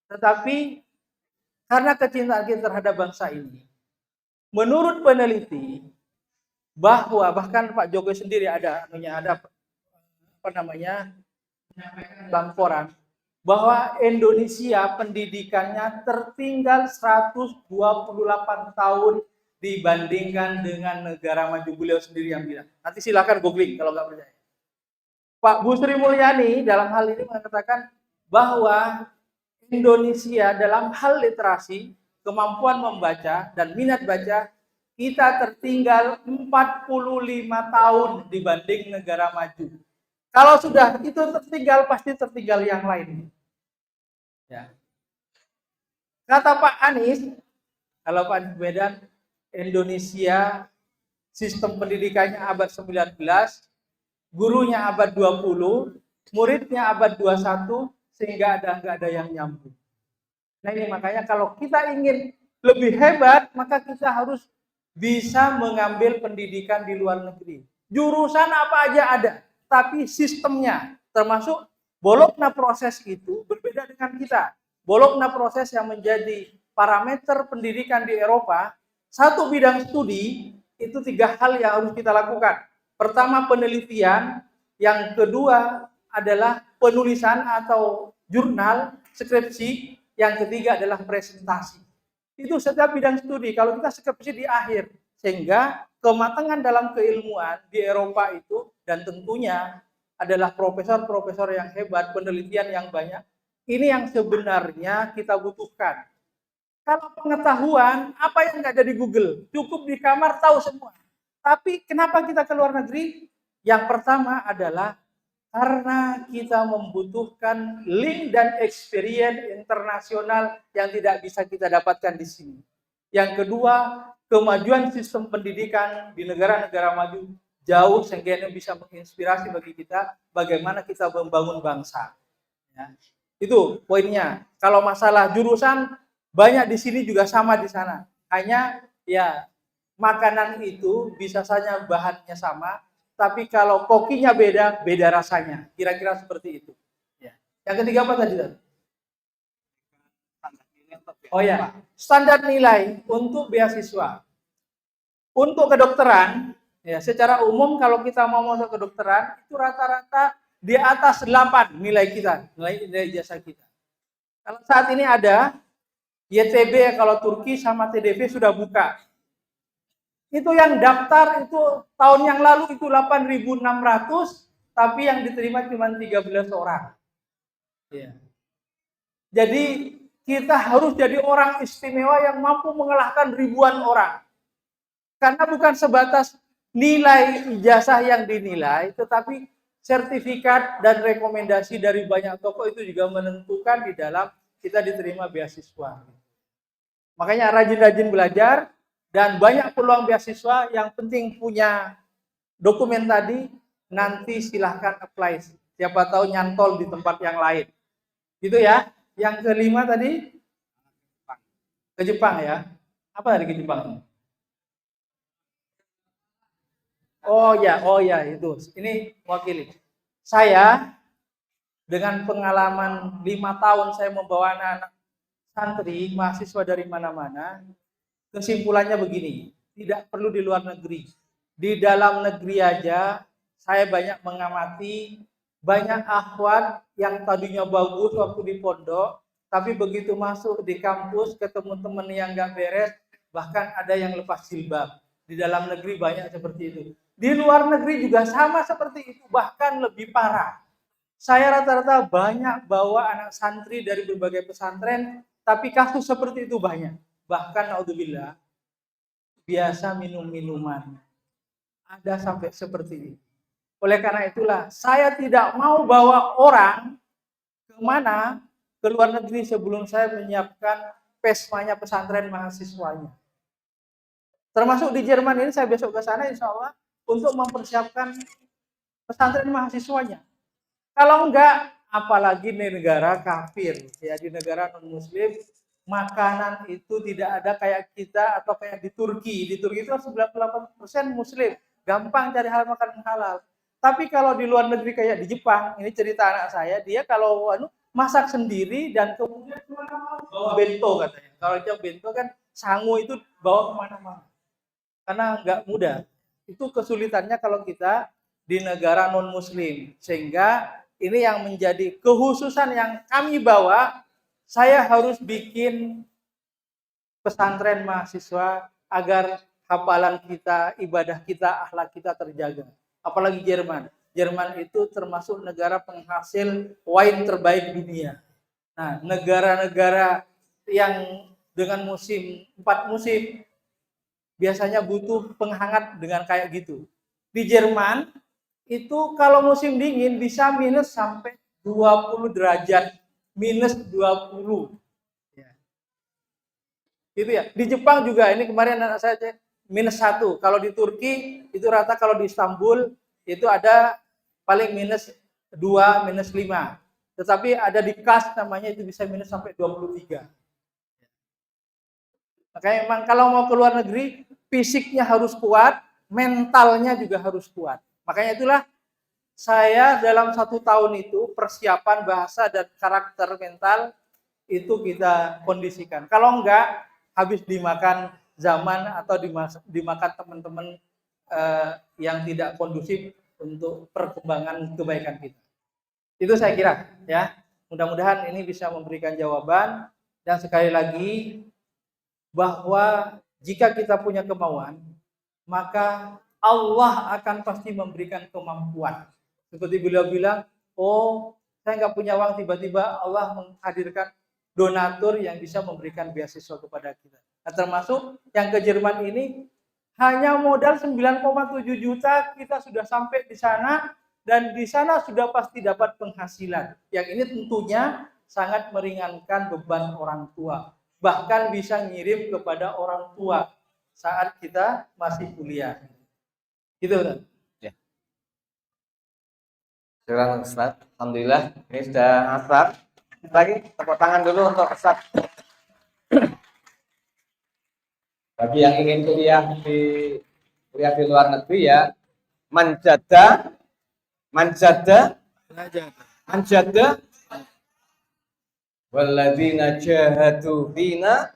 Tetapi karena kecintaan kita terhadap bangsa ini, menurut peneliti bahwa bahkan Pak Jokowi sendiri ada laporan bahwa Indonesia pendidikannya tertinggal 128 tahun dibandingkan dengan negara maju. Beliau sendiri yang bilang. Nanti silakan googling kalau nggak percaya. Pak Bu Sri Mulyani dalam hal ini mengatakan bahwa Indonesia dalam hal literasi, kemampuan membaca dan minat baca kita tertinggal 45 tahun dibanding negara maju. Kalau sudah itu tertinggal, pasti tertinggal yang lain. Ya. Kata Pak Anies, kalau Pak Anies Baswedan, Indonesia sistem pendidikannya abad 19, gurunya abad 20, muridnya abad 21, sehingga nggak ada yang nyambung. Nah ini makanya kalau kita ingin lebih hebat, maka kita harus bisa mengambil pendidikan di luar negeri. Jurusan apa aja ada, tapi sistemnya, termasuk Bologna proses itu berbeda dengan kita. Bologna proses yang menjadi parameter pendidikan di Eropa, satu bidang studi itu 3 hal yang harus kita lakukan. Pertama penelitian, yang kedua adalah penulisan atau jurnal, skripsi, yang ketiga adalah presentasi. Itu setiap bidang studi. Kalau kita skripsi di akhir, sehingga kematangan dalam keilmuan di Eropa itu dan tentunya adalah profesor-profesor yang hebat, penelitian yang banyak. Ini yang sebenarnya kita butuhkan. Kalau pengetahuan, apa yang nggak ada di Google? Cukup di kamar tahu semua. Tapi kenapa kita ke luar negeri? Yang pertama adalah karena kita membutuhkan link dan experience internasional yang tidak bisa kita dapatkan di sini. Yang kedua, kemajuan sistem pendidikan di negara-negara maju jauh sehingga bisa menginspirasi bagi kita bagaimana kita membangun bangsa. Ya. Itu poinnya. Kalau masalah jurusan banyak di sini juga sama di sana. Hanya ya makanan itu bisa saja bahannya sama, tapi kalau kokinya beda, beda rasanya. Kira-kira seperti itu. Ya. Yang ketiga apa tadi? Oh ya, standar nilai untuk beasiswa. Untuk kedokteran, ya secara umum kalau kita mau masuk kedokteran, itu rata-rata di atas 8 nilai kita, nilai ijazah kita. Kalau saat ini ada, YTB kalau Turki sama TDP sudah buka. Itu yang daftar itu tahun yang lalu itu 8.600, tapi yang diterima cuma 13 orang. Ya. Jadi kita harus jadi orang istimewa yang mampu mengalahkan ribuan orang. Karena bukan sebatas nilai ijazah yang dinilai, tetapi sertifikat dan rekomendasi dari banyak tokoh itu juga menentukan di dalam kita diterima beasiswa. Makanya rajin-rajin belajar dan banyak peluang beasiswa. Yang penting punya dokumen tadi, nanti silahkan apply. Siapa tahu nyantol di tempat yang lain. Gitu ya. Yang kelima tadi ke Jepang ya. Apa dari ke Jepang? Oh ya itu. Ini wakili. Saya dengan pengalaman 5 tahun saya membawa anak-anak santri, mahasiswa dari mana-mana, kesimpulannya begini, tidak perlu di luar negeri. Di dalam negeri aja saya banyak mengamati banyak akhwat yang tadinya bagus waktu di pondok, tapi begitu masuk di kampus ketemu teman yang nggak beres, bahkan ada yang lepas jilbab. Di dalam negeri banyak seperti itu. Di luar negeri juga sama seperti itu, bahkan lebih parah. Saya rata-rata banyak bawa anak santri dari berbagai pesantren, tapi kasus seperti itu banyak. Bahkan naudzubillah, biasa minum minuman. Ada sampai seperti ini. Oleh karena itulah, saya tidak mau bawa orang kemana ke luar negeri sebelum saya menyiapkan pesmanya pesantren mahasiswanya. Termasuk di Jerman ini saya besok ke sana insya Allah untuk mempersiapkan pesantren mahasiswanya. Kalau enggak, apalagi di negara kafir, ya di negara non-muslim, makanan itu tidak ada kayak kita atau kayak di Turki. Di Turki itu 98% muslim, gampang cari hal makanan halal. Tapi kalau di luar negeri kayak di Jepang, ini cerita anak saya, dia kalau masak sendiri dan kemudian bawa bento katanya. Kalau dia bento kan sangu itu bawa kemana-mana. Karena nggak mudah. Itu kesulitannya kalau kita di negara non-muslim. Sehingga ini yang menjadi kekhususan yang kami bawa, saya harus bikin pesantren mahasiswa agar hafalan kita, ibadah kita, akhlak kita terjaga. Apalagi Jerman. Jerman itu termasuk negara penghasil wine terbaik dunia. Nah, negara-negara yang dengan 4 musim, biasanya butuh penghangat dengan kayak gitu. Di Jerman, itu kalau musim dingin bisa minus sampai 20 derajat. Minus 20. Ya. Gitu ya. Di Jepang juga, ini kemarin anak saya cek, minus 1. Kalau di Turki, itu rata kalau di Istanbul, itu ada paling minus 2, minus 5. Tetapi ada di Kas namanya itu bisa minus sampai 23. Makanya memang kalau mau ke luar negeri, fisiknya harus kuat, mentalnya juga harus kuat. Makanya itulah saya dalam 1 tahun itu persiapan bahasa dan karakter mental itu kita kondisikan. Kalau enggak, habis dimakan zaman atau dimakan teman-teman yang tidak kondusif untuk perkembangan kebaikan kita. Itu saya kira ya. Mudah-mudahan ini bisa memberikan jawaban, dan sekali lagi bahwa jika kita punya kemauan, maka Allah akan pasti memberikan kemampuan. Seperti beliau bilang, oh saya nggak punya uang, tiba-tiba Allah menghadirkan donatur yang bisa memberikan beasiswa kepada kita. Nah, termasuk yang ke Jerman ini, hanya modal 9,7 juta kita sudah sampai di sana, dan di sana sudah pasti dapat penghasilan. Yang ini tentunya sangat meringankan beban orang tua. Bahkan bisa ngirim kepada orang tua saat kita masih kuliah. Gitu, Ustaz. Ya. Silakan Ustaz. Alhamdulillah ini sudah asar. Lagi tepuk tangan dulu untuk Ustaz. Bagi yang ingin kuliah di luar negeri ya, manjada walladzina jahadu fina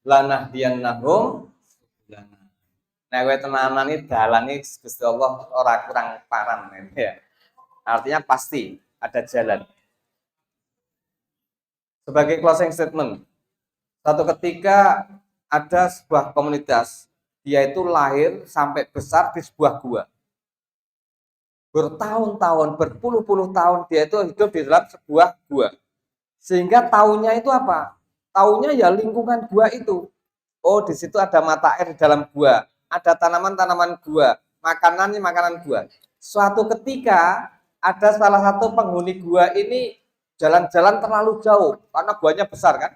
lanahdiyannahum subulana. Nah, kowe tenanan iki dalane Gusti Allah ora kurang paran ya. Artinya pasti ada jalan. Sebagai closing statement, satu ketika ada sebuah komunitas, dia itu lahir sampai besar di sebuah gua. Bertahun-tahun, berpuluh-puluh tahun dia itu hidup di dalam sebuah gua. Sehingga taunya itu apa? Taunya ya lingkungan gua itu. Oh, di situ ada mata air di dalam gua, ada tanaman-tanaman gua, makanannya makanan gua. Suatu ketika ada salah satu penghuni gua ini jalan-jalan terlalu jauh karena guanya besar kan.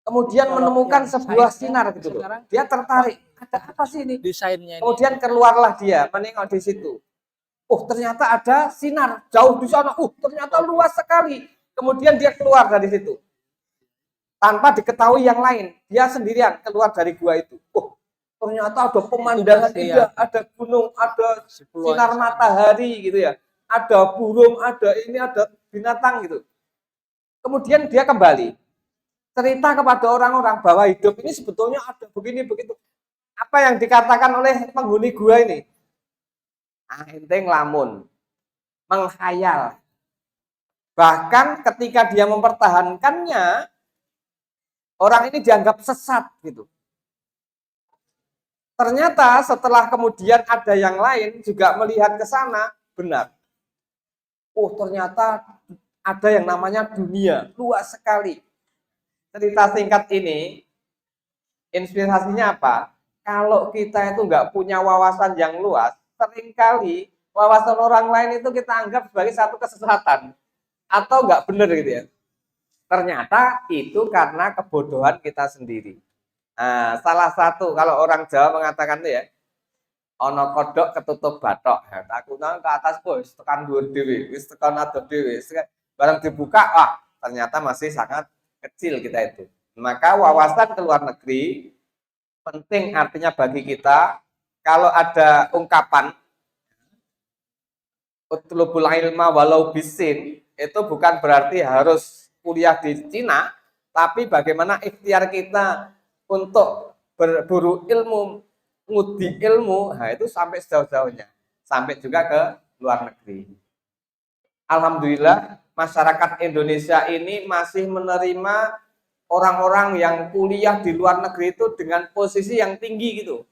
Kemudian menemukan sebuah sinar gitu loh. Dia tertarik. Ada apa sih ini? Desainnya ini. Kemudian keluarlah dia menengok di situ. Oh, ternyata ada sinar jauh di sana. Ternyata luas sekali. Kemudian dia keluar dari situ. Tanpa diketahui yang lain. Dia sendirian keluar dari gua itu. Oh, ternyata ada pemandangan indah, ada gunung, ada sinar matahari gitu ya. Ada burung, ada ini, ada binatang gitu. Kemudian dia kembali cerita kepada orang-orang bahwa hidup ini sebetulnya ada begini begitu. Apa yang dikatakan oleh penghuni gua ini? Ente ngelamun, menghayal. Bahkan ketika dia mempertahankannya, orang ini dianggap sesat gitu. Ternyata setelah kemudian ada yang lain juga melihat ke sana, benar. Oh, ternyata ada yang namanya dunia, luas sekali. Cerita singkat ini, inspirasinya apa? Kalau kita itu nggak punya wawasan yang luas, seringkali wawasan orang lain itu kita anggap sebagai satu kesesatan atau nggak benar gitu ya. Ternyata itu karena kebodohan kita sendiri. Nah, salah satu kalau orang Jawa mengatakan itu ya, ono kodok ketutup batok. Nah, takutnya ke atas bos, tekan dhuwur dhewe, wis tekan adoh dhewe. Barang dibuka, wah, ternyata masih sangat kecil kita itu. Maka wawasan ke luar negeri penting artinya bagi kita. Kalau ada ungkapan utlubul ilma walau bisin, itu bukan berarti harus kuliah di Cina, tapi bagaimana ikhtiar kita untuk berburu ilmu, ngudi ilmu, nah itu sampai sejauh-jauhnya, sampai juga ke luar negeri. Alhamdulillah masyarakat Indonesia ini masih menerima orang-orang yang kuliah di luar negeri itu dengan posisi yang tinggi gitu.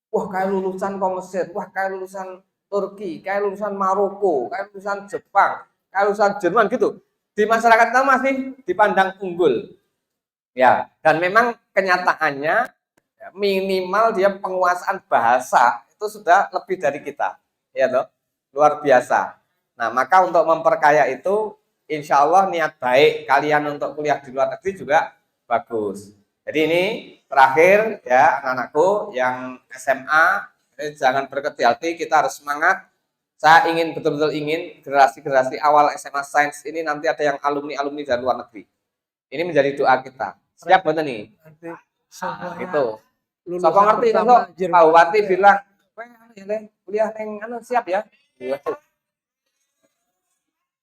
Wah, kayak lulusan Mesir, wah kayak lulusan Turki, kayak lulusan Maroko, kayak lulusan Jepang, kayak lulusan Jerman gitu. Di masyarakat kita masih dipandang unggul. Ya, dan memang kenyataannya minimal dia penguasaan bahasa itu sudah lebih dari kita. Ya toh, luar biasa. Nah, maka untuk memperkaya itu insya Allah niat baik kalian untuk kuliah di luar negeri juga bagus. Jadi ini terakhir ya anak-anakku yang SMA, jangan berkecil hati, kita harus semangat. Saya ingin betul-betul ingin generasi-generasi awal SMA Sains ini nanti ada yang alumni-alumni dari luar negeri. Ini menjadi doa kita. Siap betul nih? Itu. Sopo ngerti kok Pak Bupati bilang, kuliah yang siap ya.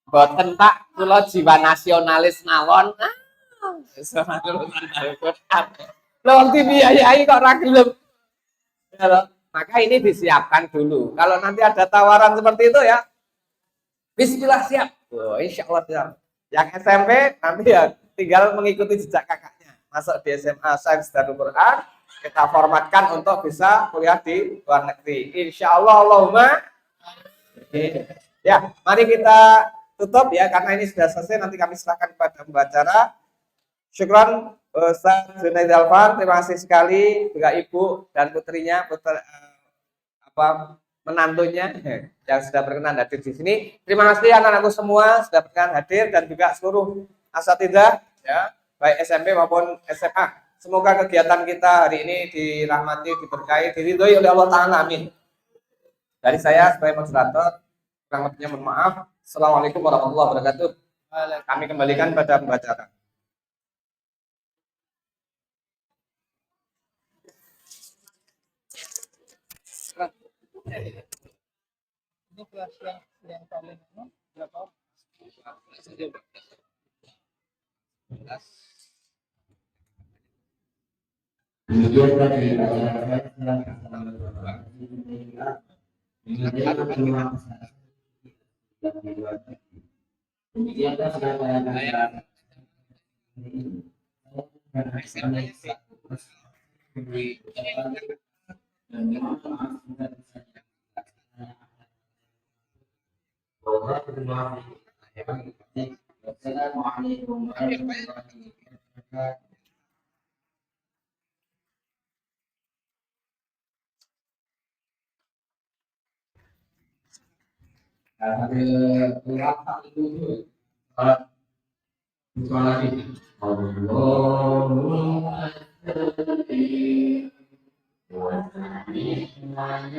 Boten Pak, kula jiwa nasionalis mawon. Loh, dibiayai kok ra gelem. Maka ini disiapkan dulu. Kalau nanti ada tawaran seperti itu ya, bismillah siap. Oh, insya Allah siap. Yang SMP nanti ya tinggal mengikuti jejak kakaknya. Masuk di SMA Sains Darul Quran, kita formatkan untuk bisa kuliah di luar negeri. Insya Allah, Allahumma. Ya, mari kita tutup ya, karena ini sudah selesai. Nanti kami serahkan kepada pembicara. Syukran Ustaz Junaid Alfan, terima kasih sekali juga ibu dan putrinya, menantunya yang sudah berkenan hadir di sini. Terima kasih anak-anakku semua sudah berkenan hadir dan juga seluruh asatidzah ya, baik SMP maupun SMA. Semoga kegiatan kita hari ini dirahmati, diberkahi, diridhoi oleh Allah Ta'ala. Amin. Dari saya sebagai moderator, kurang lebihnya mohon maaf. Assalamualaikum warahmatullahi wabarakatuh. Kami kembalikan pada pembicara. Ini kelas yang paling berapa? Kemudian tadi Assalamualaikum warahmatullahi wabarakatuh. Ada berapa itu? Bukan lagi. Allahumma salli wa sallim ala